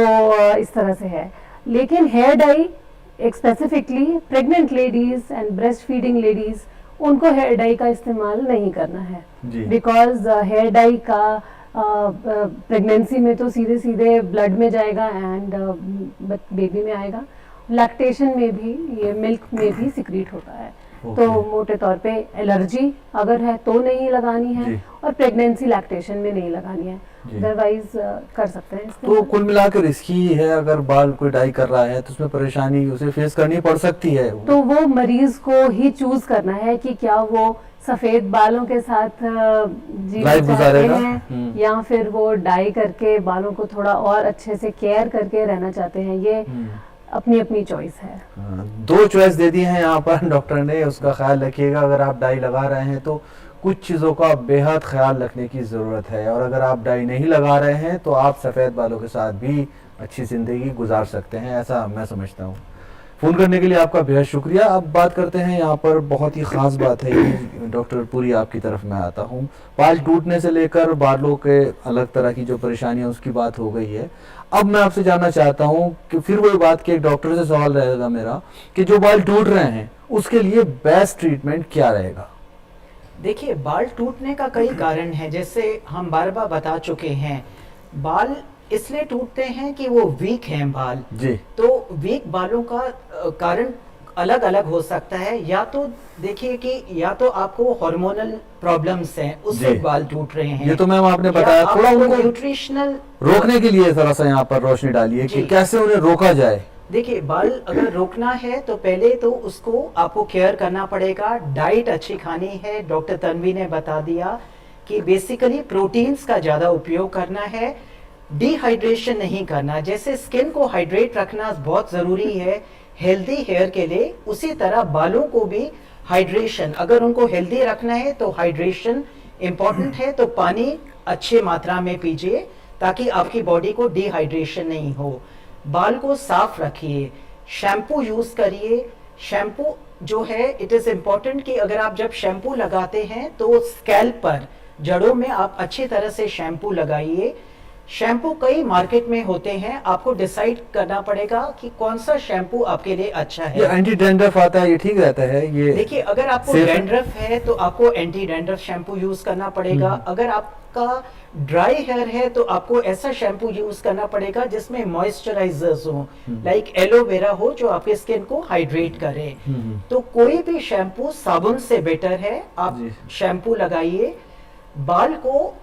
इस तरह से है। लेकिन हेयर डाई एक specifically pregnant ladies and breast feeding ladies, उनको हेयर डाई का इस्तेमाल नहीं करना है, बिकॉज हेयर डाई का प्रेगनेंसी में तो सीधे सीधे ब्लड में जाएगा एंड बेबी में आएगा, लैक्टेशन में भी, ये मिल्क में भी सिक्रीट होता है। तो मोटे तौर पे एलर्जी अगर है तो नहीं लगानी है, और प्रेगनेंसी लैक्टेशन में नहीं लगानी है, अदरवाइज कर सकते हैं। तो कुल मिलाकर रिस्की है, अगर बाल कोई डाई कर रहा है तो उसमें परेशानी उसे फेस करनी पड़ सकती है। तो वो मरीज को ही चूज करना है कि क्या वो सफेद बालों के साथ जीना चाहते हैं या फिर वो डाई करके बालों को थोड़ा और अच्छे से केयर करके रहना चाहते हैं। ये अपनी अपनी चॉइस है। दो चॉइस दे दी है यहाँ पर डॉक्टर ने, उसका ख्याल रखिएगा। अगर आप डाई लगा रहे हैं तो कुछ चीज़ों का बेहद ख्याल रखने की ज़रूरत है, और अगर आप डाई नहीं लगा रहे हैं तो आप सफ़ेद बालों के साथ भी अच्छी ज़िंदगी गुजार सकते हैं, ऐसा मैं समझता हूँ। फ़ोन करने के लिए आपका बेहद शुक्रिया। अब बात करते हैं, यहाँ पर बहुत ही ख़ास बात है कि डॉक्टर पुरी आपकी तरफ मैं आता हूँ। बाल टूटने से लेकर बालों के अलग तरह की जो परेशानियाँ उसकी बात हो गई है। अब मैं आपसे जानना चाहता हूँ कि फिर वही बात कि एक डॉक्टर से सवाल रहेगा मेरा कि जो बाल टूट रहे हैं उसके लिए बेस्ट ट्रीटमेंट क्या रहेगा? देखिए, बाल टूटने का कई कारण है, जैसे हम बार बार बता चुके हैं। बाल इसलिए टूटते हैं कि वो वीक हैं बाल जी। तो वीक बालों का कारण अलग अलग हो सकता है। या तो देखिए कि या तो आपको हार्मोनल प्रॉब्लम्स हैं, उससे बाल टूट रहे हैं। ये तो मैम आपने बताया, थोड़ा उनको न्यूट्रिशनल रोकने के लिए थोड़ा सा यहाँ पर रोशनी डालिए कि कैसे उन्हें रोका जाए। देखिए, बाल अगर रोकना है तो पहले तो उसको आपको केयर करना पड़ेगा। डाइट अच्छी खानी है, डॉक्टर तन्वी ने बता दिया कि बेसिकली प्रोटीन्स का ज्यादा उपयोग करना है, डिहाइड्रेशन नहीं करना। जैसे स्किन को हाइड्रेट रखना बहुत जरूरी है हेल्दी हेयर के लिए, उसी तरह बालों को भी हाइड्रेशन, अगर उनको हेल्दी रखना है तो हाइड्रेशन इंपॉर्टेंट है। तो पानी अच्छे मात्रा में पीजिए ताकि आपकी बॉडी को डिहाइड्रेशन नहीं हो। बाल को साफ रखिए, शैम्पू यूज करिए। शैम्पू जो है, इट इज इम्पोर्टेंट कि अगर आप जब शैम्पू लगाते हैं तो स्कैल्प पर, जड़ों में आप अच्छी तरह से शैम्पू लगाइए। शैम्पू कई मार्केट में होते हैं, आपको डिसाइड करना पड़ेगा कि कौन सा शैम्पू आपके लिए अच्छा है। ये एंटी डैंड्रफ आता है, ये ठीक रहता है? ये देखिए, अगर आपको डैंड्रफ है तो आपको एंटी डैंड्रफ शैम्पू यूज करना पड़ेगा। अगर आपका ड्राई हेयर है तो आपको ऐसा शैम्पू यूज करना पड़ेगा जिसमें मॉइस्चराइजर्स हो, लाइक एलोवेरा हो, जो आपके स्किन को हाइड्रेट करे। तो कोई भी शैम्पू साबुन से बेटर है, आप शैम्पू लगाइए। बाल को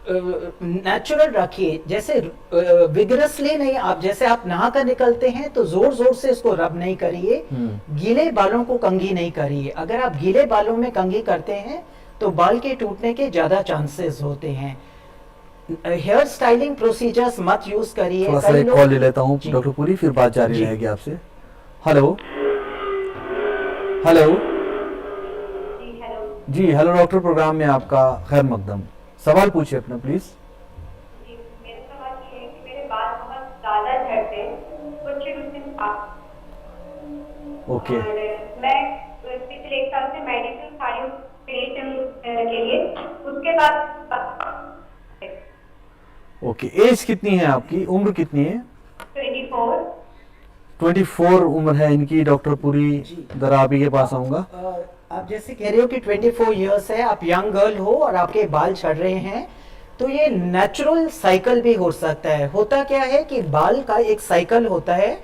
नेचुरल रखिए, जैसे विगरसली नहीं। आप जैसे आप नहा कर निकलते हैं तो जोर जोर से इसको रब नहीं करिए, गीले बालों को कंघी नहीं करिए। अगर आप गीले बालों में कंघी करते हैं तो बाल के टूटने के ज्यादा चांसेस होते हैं। हेयर स्टाइलिंग प्रोसीजर्स मत यूज करिए। थोड़ा सा एक कॉल ले लेता हूँ डॉक्टर पुरी, फिर बात जारी रहेगी आपसे। हेलो हेलो जी, हेलो डॉक्टर, प्रोग्राम में आपका खैर मकदम। सवाल पूछिए अपना प्लीज। मेरा सवाल ये है कि मेरे बाल बहुत ज्यादा झड़ते हैं, कुछ दिन ओके। मैं पिछले 1 साल से मेडिसिन खा रही हूँ के लिए, उसके बाद ओके। एज कितनी है आपकी, उम्र कितनी है? 24। 24 उम्र है इनकी, डॉक्टर पुरी जी। जरा आप ही के पास आऊंगा। आप जैसे कह रहे हो कि 24 इयर्स है, आप यंग गर्ल हो और आपके बाल झड़ रहे हैं, तो ये नेचुरल साइकिल भी हो सकता है। होता क्या है कि बाल का एक साइकिल होता है,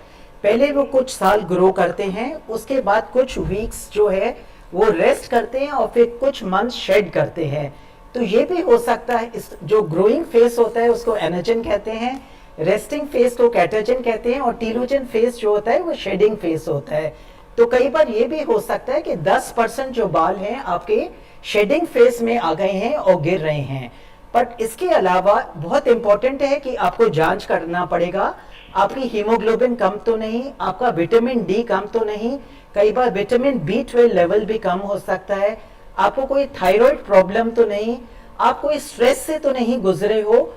पहले वो कुछ साल ग्रो करते हैं, उसके बाद कुछ वीक्स जो है वो रेस्ट करते हैं और फिर कुछ मंथ शेड करते हैं। तो ये भी हो सकता है, इस जो ग्रोइंग फेस होता है उसको एनर्जन कहते हैं, रेस्टिंग फेस को कैटर्जन कहते हैं, और टीलोजन फेस जो होता है वो शेडिंग फेस होता है। तो कई बार ये भी हो सकता है कि 10% जो बाल हैं आपके शेडिंग फेस में आ गए हैं और गिर रहे हैं। बट इसके अलावा बहुत इंपॉर्टेंट है कि आपको जांच करना पड़ेगा, आपकी हीमोग्लोबिन कम तो नहीं, आपका विटामिन डी कम तो नहीं, कई बार विटामिन B12 लेवल भी कम हो सकता है, आपको कोई थायराइड प्रॉब्लम तो नहीं, आप कोई स्ट्रेस से तो नहीं गुजरे हो।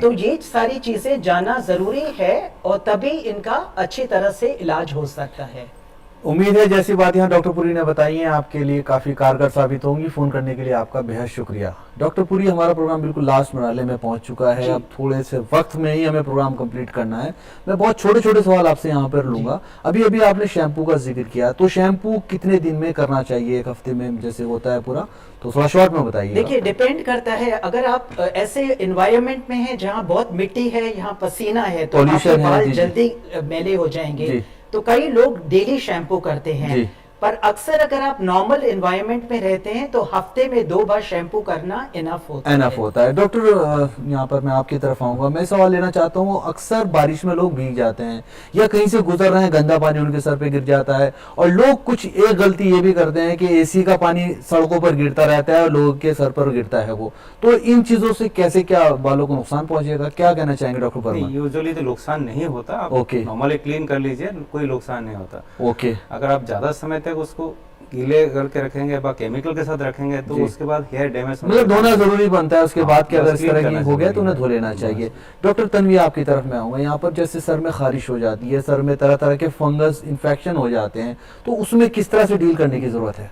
तो ये सारी चीजें जानना जरूरी है और तभी इनका अच्छी तरह से इलाज हो सकता है। उम्मीद है जैसी बात यहाँ डॉक्टर पुरी ने बताई है आपके लिए काफी कारगर साबित होंगी। फोन करने के लिए आपका बेहद शुक्रिया। डॉक्टर पुरी, हमारा प्रोग्राम बिल्कुल लास्ट मरहले में पहुंच चुका है, अब थोड़े से वक्त में ही हमें प्रोग्राम कंप्लीट करना है। मैं बहुत छोटे छोटे सवाल आपसे यहाँ पर लूंगा। अभी अभी आपने शैम्पू का जिक्र किया, तो शैम्पू कितने दिन में करना चाहिए, एक हफ्ते में जैसे होता है पूरा, तो थोड़ा शॉर्ट में बताइए। देखिए, डिपेंड करता है, अगर आप ऐसे एनवायरनमेंट में हैं जहाँ बहुत मिट्टी है, यहाँ पसीना है, तो Pollution आपके है, बाल जी, जी। जल्दी मैले हो जाएंगे। जी। तो कई लोग डेली शैम्पू करते हैं, जी। पर अक्सर अगर आप नॉर्मल एनवायरनमेंट में रहते हैं तो हफ्ते में 2 बार शैम्पू करना इनफ होता है। एनफ होता है। डॉक्टर, यहाँ पर मैं आपकी तरफ आऊंगा, मैं सवाल लेना चाहता हूँ, अक्सर बारिश में लोग भीग जाते हैं या कहीं से गुजर रहे हैं, गंदा पानी उनके सर पे गिर जाता है, और लोग कुछ एक गलती ये भी करते हैं कि एसी का पानी सड़कों पर गिरता रहता है और लोगों के सर पर गिरता है वो, तो इन चीजों से कैसे क्या बालों को नुकसान पहुंचेगा, क्या कहना चाहेंगे डॉक्टर वर्मा? यूजुअली तो नुकसान नहीं होता, आप ओके। नॉर्मली क्लीन कर लीजिए, कोई नुकसान नहीं होता। ओके। अगर आप ज्यादा समय तक उसको गीले करके रखेंगे या केमिकल के साथ रखेंगे तो जी। उसके बाद हेयर डैमेज मतलब धोना जरूरी बनता है उसके बाद कि अगर इस तरह की हो गया तो उन्हें धो लेना बस। चाहिए। डॉक्टर तन्वी, आपकी तरफ में आऊंगा। यहाँ पर जैसे सर में खारिश हो जाती है, सर में तरह तरह के फंगस इन्फेक्शन हो जाते हैं, तो उसमें किस तरह से डील करने की जरूरत है?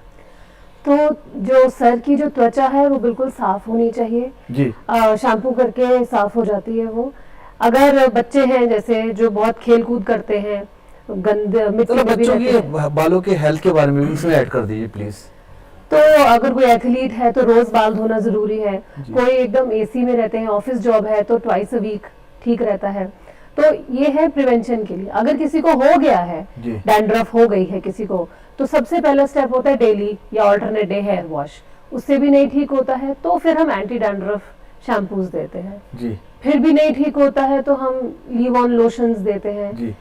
तो जो सर की जो त्वचा है वो बिल्कुल साफ होनी चाहिए जी। शैम्पू करके साफ हो जाती है वो। अगर बच्चे हैं जैसे जो बहुत खेल कूद करते हैं, गंद मिट्टी चलो में भी बच्चों रहते हैं, के बालों के हेल्थ के बारे में भी इसमें ऐड कर दीजिए प्लीज। तो अगर कोई एथलीट है तो रोज बाल धोना जरूरी है। जी। कोई एकदम एसी में रहते हैं, ऑफिस जॉब है, तो ट्वाइस अ वीक ठीक रहता है। तो ये है प्रिवेंशन के लिए। अगर किसी को हो गया है, जी। डैंड्रफ हो गई है किसी को, तो सबसे पहला स्टेप होता है डेली या ऑल्टरनेट डे हेयर वॉश। उससे भी नहीं ठीक होता है तो फिर हम एंटी डैंड्रफ शैम्पूज देते हैं। जी। फिर भी नहीं ठीक होता है तो हम लीव ऑन लोशंस देते हैं। जी।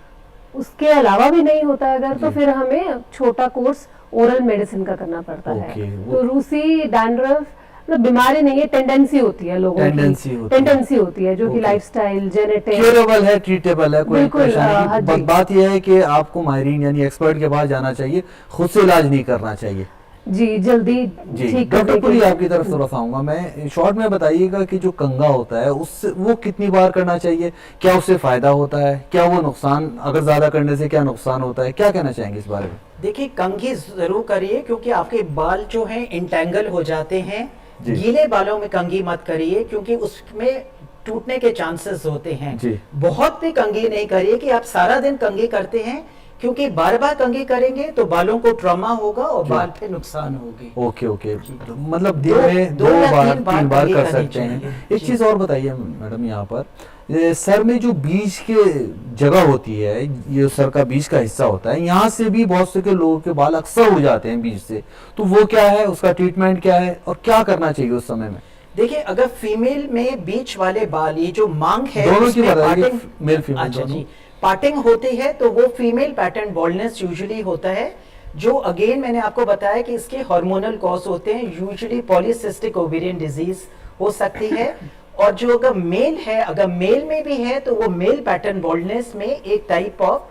उसके अलावा भी नहीं होता है अगर, तो जी। फिर हमें छोटा कोर्स ओरल मेडिसिन का करना पड़ता ओके, है। वो- तो रूसी डैंड्रफ मतलब बीमारी नहीं है, टेंडेंसी होती है लोगों टेंडेंसी की, होती है। टेंडेंसी होती है जो कि ओके। लाइफस्टाइल, जेनेटिक, क्योरेबल है, ट्रीटेबल है, कोई बिल्कुल, परेशानी हाँ नहीं। जी। बात यह है कि आपको माहिरीन यानी एक्सपर्ट के पास जाना चाहिए, खुद से इलाज नहीं करना चाहिए। जी जल्दी जी। ठीक डॉक्टर करने पुरी, के लिए। आपकी तरफ थोड़ा सा आऊंगा मैं। शॉर्ट में बताइएगा कि जो कंघा होता है उससे वो कितनी बार करना चाहिए, क्या उससे फायदा होता है, क्या वो नुकसान, अगर ज्यादा करने से क्या नुकसान होता है, क्या कहना चाहेंगे इस बारे में? देखिए, कंघी जरूर करिए क्योंकि आपके बाल जो हैं इंटेंगल हो जाते हैं। जी। गीले बालों में कंघी मत करिए क्योंकि उसमें टूटने के चांसेस होते हैं। जी। बहुत भी कंघी नहीं करिए कि आप सारा दिन कंघी करते हैं, क्योंकि बार बार कंघी करेंगे तो बालों को ट्रॉमा होगा और जी। बाल पे नुकसान होगी। ओके ओके, तो मतलब दिन दो- में दो दो या बार तीन बार 3 बार कंघी कर करनी सकते हैं। चाहिए। एक जी। चीज और बताइए मैडम, यहाँ पर ये सर में जो बीज के जगह होती है, ये सर का बीज का हिस्सा होता है, यहाँ से भी बहुत से के लोगों के बाल अक्सर उड़ जाते हैं बीज से, तो वो क्या है, उसका ट्रीटमेंट क्या है और क्या करना चाहिए उस समय में? देखिए, अगर फीमेल में बीच वाले बाल, ये जो मांग है दोनों की उसमें बताइए, parting- मेल फीमेल अच्छा दोनों। जी, पार्टिंग होती है तो वो फीमेल पैटर्न बॉल्डनेस यूजुअली होता है, जो अगेन मैंने आपको बताया कि इसके हार्मोनल कॉज होते हैं। यूजुअली पॉलीसिस्टिक ओवेरियन डिजीज हो सकती है, और जो अगर मेल है, अगर मेल में भी है तो वो मेल पैटर्न बॉल्डनेस में एक type of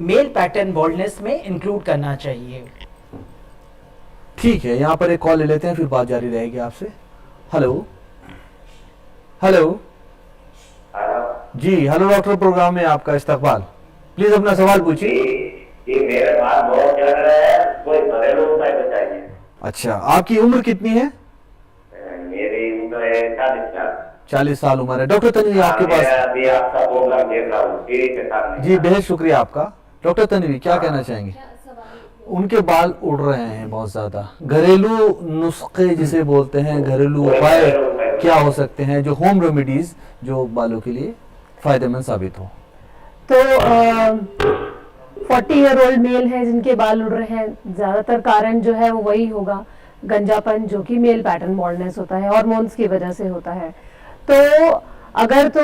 male pattern baldness में इंक्लूड करना चाहिए। ठीक है, यहाँ पर एक कॉल ले लेते हैं, फिर बात जारी रहेगी आपसे। हेलो हेलो जी, हेलो डॉक्टर, प्रोग्राम में आपका इस्तकबाल। प्लीज अपना सवाल पूछिए। ये मेरा बाल बहुत चल रहा है, कोई घरेलू उपाय बताइए। अच्छा, आपकी उम्र कितनी है? मेरी उम्र है 40 साल। 40 साल उम्र है। डॉक्टर तन्वी, आपके मैं पास। अभी आपका प्रोग्राम देख रहा हूँ टीवी के सामने। जी, बेहद शुक्रिया आपका। डॉक्टर तन्वी क्या कहना चाहेंगे? उनके बाल उड़ रहे हैं बहुत ज्यादा, घरेलू नुस्खे जिसे बोलते हैं, घरेलू उपाय क्या हो सकते हैं जो होम रेमेडीज जो बालों के लिए फायदेमंद साबित हो? तो 40-year-old मेल है जिनके बाल उड़ रहे हैं, ज्यादातर कारण जो है वो वही होगा, गंजापन, जो कि मेल पैटर्न बॉल्डनेस होता है, हार्मोन्स की वजह से होता है। तो अगर तो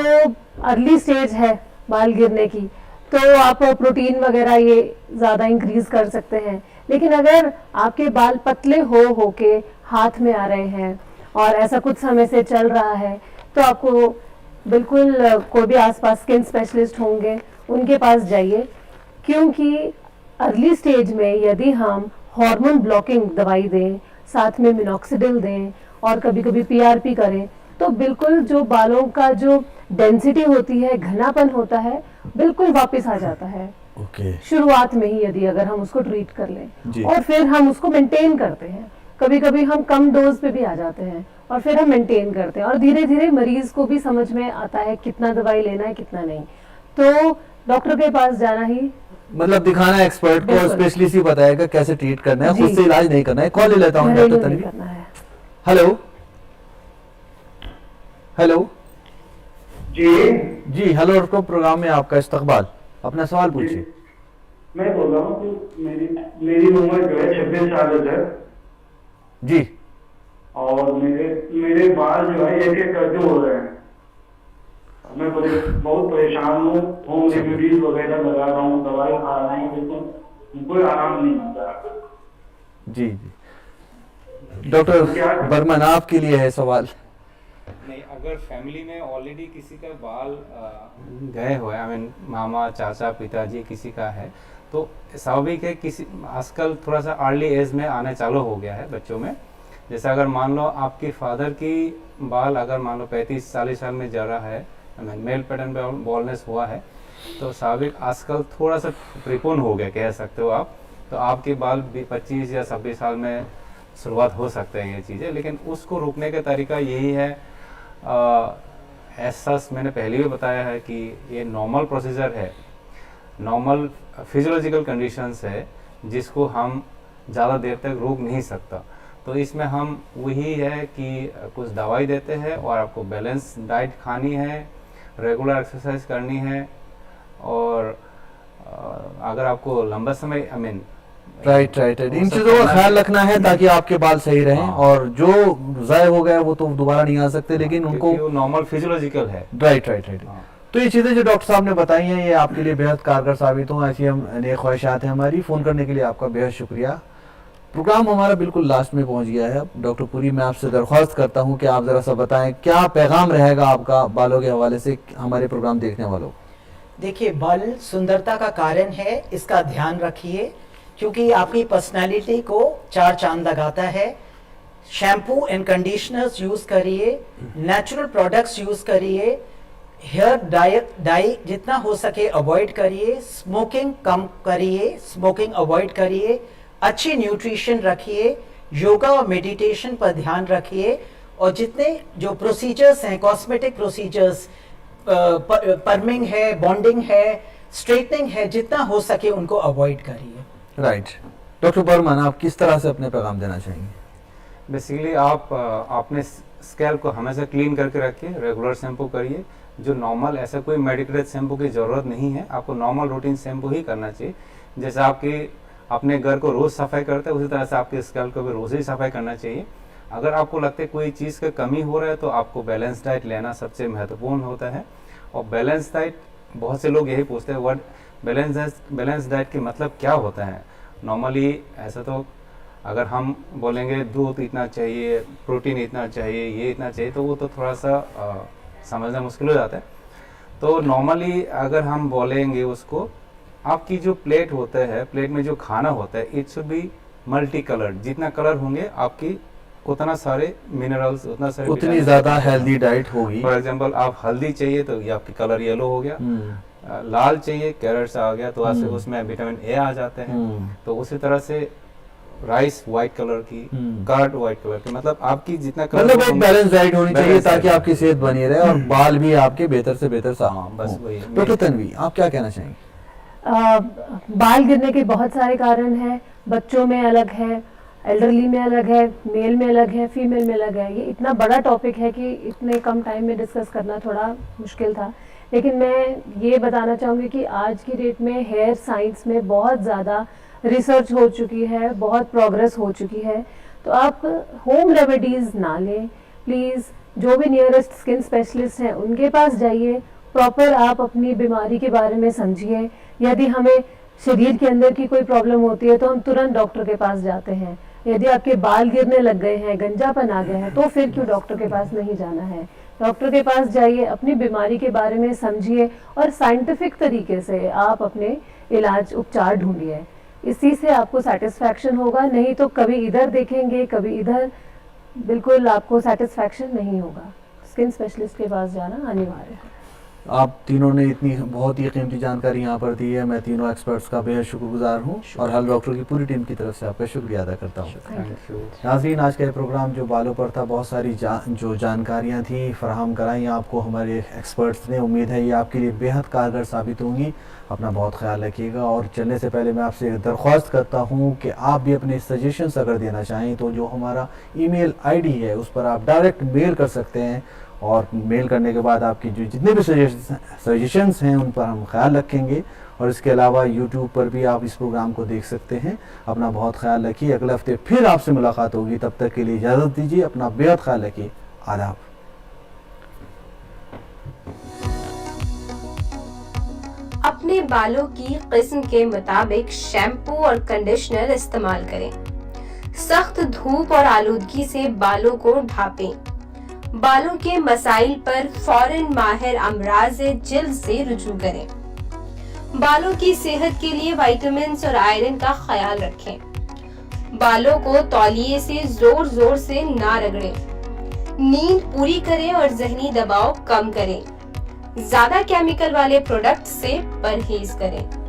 अर्ली स्टेज है बाल गिरने की तो आप प्रोटीन वगैरह ये ज़्यादा इंक्रीज कर सकते हैं। लेकिन अगर आपके बाल पतले हो के हाथ में आ रहे हैं और ऐसा कुछ समय से चल रहा है तो आपको बिल्कुल कोई भी आसपास स्किन स्पेशलिस्ट होंगे उनके पास जाइए, क्योंकि अर्ली स्टेज में यदि हम हार्मोन ब्लॉकिंग दवाई दें, साथ में मिनॉक्सिडिल दें और कभी कभी पीआरपी करें तो बिल्कुल जो बालों का जो डेंसिटी होती है, घनापन होता है, बिल्कुल वापस आ जाता है। शुरुआत में ही यदि अगर हम उसको ट्रीट कर लें और फिर हम उसको मेंटेन करते हैं, कभी कभी हम कम डोज पे भी आ जाते हैं और फिर हम मेंटेन करते हैं और धीरे धीरे मरीज को भी समझ में आता है कितना दवाई लेना है कितना नहीं, तो डॉक्टर के पास जाना ही मतलब दिखाना है, एक्सपर्ट को, स्पेशलिस्ट ही बताएगा कैसे ट्रीट करना है, खुद से इलाज नहीं करना है। कॉल ले लेता हूँ डॉक्टर तन्वी। हेलो हेलो जी हेलो डॉक्टर, प्रोग्राम में आपका इस्तकबाल, अपना सवाल पूछिए। मैं बोल रहा हूँ कि मेरी उम्र जो है 26 साल है सर जी, और मेरे बाल जो है एक करके हो रहे हैं। मैं बहुत परेशान हूँ, होम रेमेडीज वगैरह लगा रहा हूँ, दवाई खा रहा हूँ, लेकिन कोई आराम नहीं आता। जी जी डॉक्टर बर्मन, आपके लिए है सवाल। नहीं, अगर फैमिली में ऑलरेडी किसी का बाल गए हुए, आई मीन मामा, चाचा, पिताजी किसी का है, तो स्वाभाविक है किसी आजकल थोड़ा सा अर्ली एज में आने चालू हो गया है बच्चों में। जैसे अगर मान लो आपके फादर की बाल अगर मान लो 35-40 साल में जा रहा है, I mean male pattern baldness हुआ है, तो स्वाभाविक आजकल थोड़ा सा प्रिपोन हो गया कह सकते हो आप, तो आपके बाल 25 या 26 साल में शुरुआत हो सकते हैं ये चीज़ें। लेकिन उसको रोकने का तरीका यही है, ऐसा मैंने पहले भी बताया है कि ये नॉर्मल प्रोसीजर है, नॉर्मल फिजियोलॉजिकल कंडीशंस है जिसको हम ज़्यादा देर तक रोक नहीं सकता। तो इसमें हम वही है कि कुछ दवाई देते हैं और आपको बैलेंस डाइट खानी है, रेगुलर एक्सरसाइज करनी है, और अगर आपको लंबा समय आई मीन राइट इन चीजों का ख्याल रखना है ताकि आपके बाल सही रहें, और जो ज़ाय हो गया वो तो दोबारा नहीं आ सकते, लेकिन उनको नॉर्मल फिजियोलॉजिकल है। राइट तो ये चीजें जो डॉक्टर साहब ने बताई हैं ये आपके लिए बेहद कारगर साबित हो, ऐसी हम नेक ख्वाहिशात हैं हमारी। फोन करने के लिए आपका बेहद शुक्रिया। प्रोग्राम हमारा बिल्कुल लास्ट में पहुंच गया है। डॉक्टर पुरी, मैं आपसे दरख्वास्त करता हूं कि आप जरा सा बताएं क्या पैगाम रहेगा आपका बालों के हवाले से हमारे प्रोग्राम देखने वालों। देखिए, बाल सुंदरता का कारण है, इसका ध्यान रखिए, क्योंकि आपकी पर्सनालिटी को 4 चांद लगाता है। शैम्पू एंड कंडीशनर्स यूज करिए, नेचुरल प्रोडक्ट्स यूज करिए, हेयर डाई जितना हो सके अवॉइड करिए, स्मोकिंग कम करिए, स्मोकिंग अवॉइड करिए, अच्छी न्यूट्रिशन रखिए, योगा और मेडिटेशन पर ध्यान रखिए, और जितने जो प्रोसीजर्स हैं, कॉस्मेटिक प्रोसीजर्स, परमिंग है, बॉन्डिंग है, स्ट्रेटनिंग है, जितना हो सके उनको अवॉइड करिए। राइट डॉक्टर बर्मन, आप किस तरह से अपने पैगाम देना चाहेंगे? बेसिकली आप अपने स्कैल्प को हमेशा क्लीन करके रखिए, रेगुलर शैम्पू करिए, जो नॉर्मल, ऐसा कोई मेडिकेटेड शैम्पू की ज़रूरत नहीं है, आपको नॉर्मल रूटीन शैम्पू ही करना चाहिए। जैसे आपकी अपने घर को रोज़ सफाई करते हैं उसी तरह से आपके स्कैल्प को भी रोज़ ही सफाई करना चाहिए। अगर आपको लगता है कोई चीज़ का कमी हो रहा है तो आपको बैलेंस डाइट लेना सबसे महत्वपूर्ण होता है। और बैलेंस डाइट, बहुत से लोग यही पूछते हैं वर्ड बैलेंस डाइट की मतलब क्या होता है। नॉर्मली ऐसा तो अगर हम बोलेंगे दूध इतना चाहिए, प्रोटीन इतना चाहिए, ये इतना चाहिए, तो वो तो थोड़ा सा समझना मुश्किल हो जाता है। तो नॉर्मली अगर हम बोलेंगे उसको, आपकी जो प्लेट होता है, प्लेट में जो खाना होता है, it should be multi coloured. जितना कलर होंगे आपकी उतना सारे मिनरल्स, उतनी ज्यादा हेल्दी डाइट होगी। फॉर एग्जांपल आप हल्दी चाहिए तो ये आपकी कलर येलो हो गया, लाल चाहिए कैरेट्स आ गया तो ऐसे उसमें विटामिन ए आ जाते हैं। तो उसी तरह से राइस वाइट कलर की, कर्ड वाइट कलर की, मतलब आपकी जितना कलर, मतलब एक बैलेंस डाइट होनी चाहिए ताकि आपकी सेहत बनी रहे और बाल भी आपके बेहतर से बेहतर साफ। बस वही। डॉक्टर तन्वी, आप क्या कहना चाहेंगे? बाल गिरने के बहुत सारे कारण हैं, बच्चों में अलग है, एल्डरली में अलग है, मेल में अलग है, फीमेल में अलग है। ये इतना बड़ा टॉपिक है कि इतने कम टाइम में डिस्कस करना थोड़ा मुश्किल था, लेकिन मैं ये बताना चाहूँगी कि आज की डेट में हेयर साइंस में बहुत ज़्यादा रिसर्च हो चुकी है, बहुत प्रोग्रेस हो चुकी है। तो आप होम रेमेडीज़ ना लें प्लीज़, जो भी नियरेस्ट स्किन स्पेशलिस्ट हैं उनके पास जाइए, प्रॉपर आप अपनी बीमारी के बारे में समझिए। यदि हमें शरीर के अंदर की कोई प्रॉब्लम होती है तो हम तुरंत डॉक्टर के पास जाते हैं। यदि आपके बाल गिरने लग गए हैं, गंजापन आ गया है, तो फिर क्यों डॉक्टर के पास नहीं जाना है। डॉक्टर के पास जाइए, अपनी बीमारी के बारे में समझिए और साइंटिफिक तरीके से आप अपने इलाज उपचार ढूंढिए। इसी से आपको सेटिस्फैक्शन होगा, नहीं तो कभी इधर देखेंगे कभी इधर, बिल्कुल आपको सेटिस्फैक्शन नहीं होगा। स्किन स्पेशलिस्ट के पास जाना अनिवार्य है। आप तीनों ने इतनी बहुत ही कीमती जानकारी यहाँ पर दी है। मैं तीनों एक्सपर्ट्स का बेहद शुक्रगुजार हूँ और हेल्थ डॉक्टर की पूरी टीम की तरफ से आपका शुक्रिया अदा करता हूँ। Thank you. नाज़रीन, आज का ये प्रोग्राम जो बालों पर था, बहुत सारी जो जानकारियाँ थी फराहम कराई आपको हमारे एक्सपर्ट्स ने। उम्मीद है ये आपके लिए बेहद कारगर साबित होंगी। अपना बहुत ख्याल रखिएगा और चलने से पहले मैं आपसे दरख्वास्त करता हूँ कि आप भी अपने सजेशंस अगर देना चाहें तो जो हमारा ईमेल आईडी है उस पर आप डायरेक्ट मेल कर सकते हैं और मेल करने के बाद आपकी जो जितने भी सजेशंस हैं उन पर हम ख्याल रखेंगे। और इसके अलावा यूट्यूब पर भी आप इस प्रोग्राम को देख सकते हैं। अपना बहुत ख्याल रखिए। अगले हफ्ते फिर आपसे मुलाकात होगी, तब तक के लिए इजाज़त दीजिए। अपना बेहद ख्याल रखिए। आदाब। अपने बालों की किस्म के मुताबिक शैम्पू और कंडीशनर इस्तेमाल करें। सख्त धूप और आलूदगी से बालों को ढांपें। बालों के मसाइल पर फौरन माहिर अमराज जिल्द से रुजू करें। बालों की सेहत के लिए विटामिन्स और आयरन का ख्याल रखें। बालों को तौलिए से जोर जोर से ना रगड़ें। नींद पूरी करें और जहनी दबाव कम करें। ज्यादा केमिकल वाले प्रोडक्ट से परहेज करें।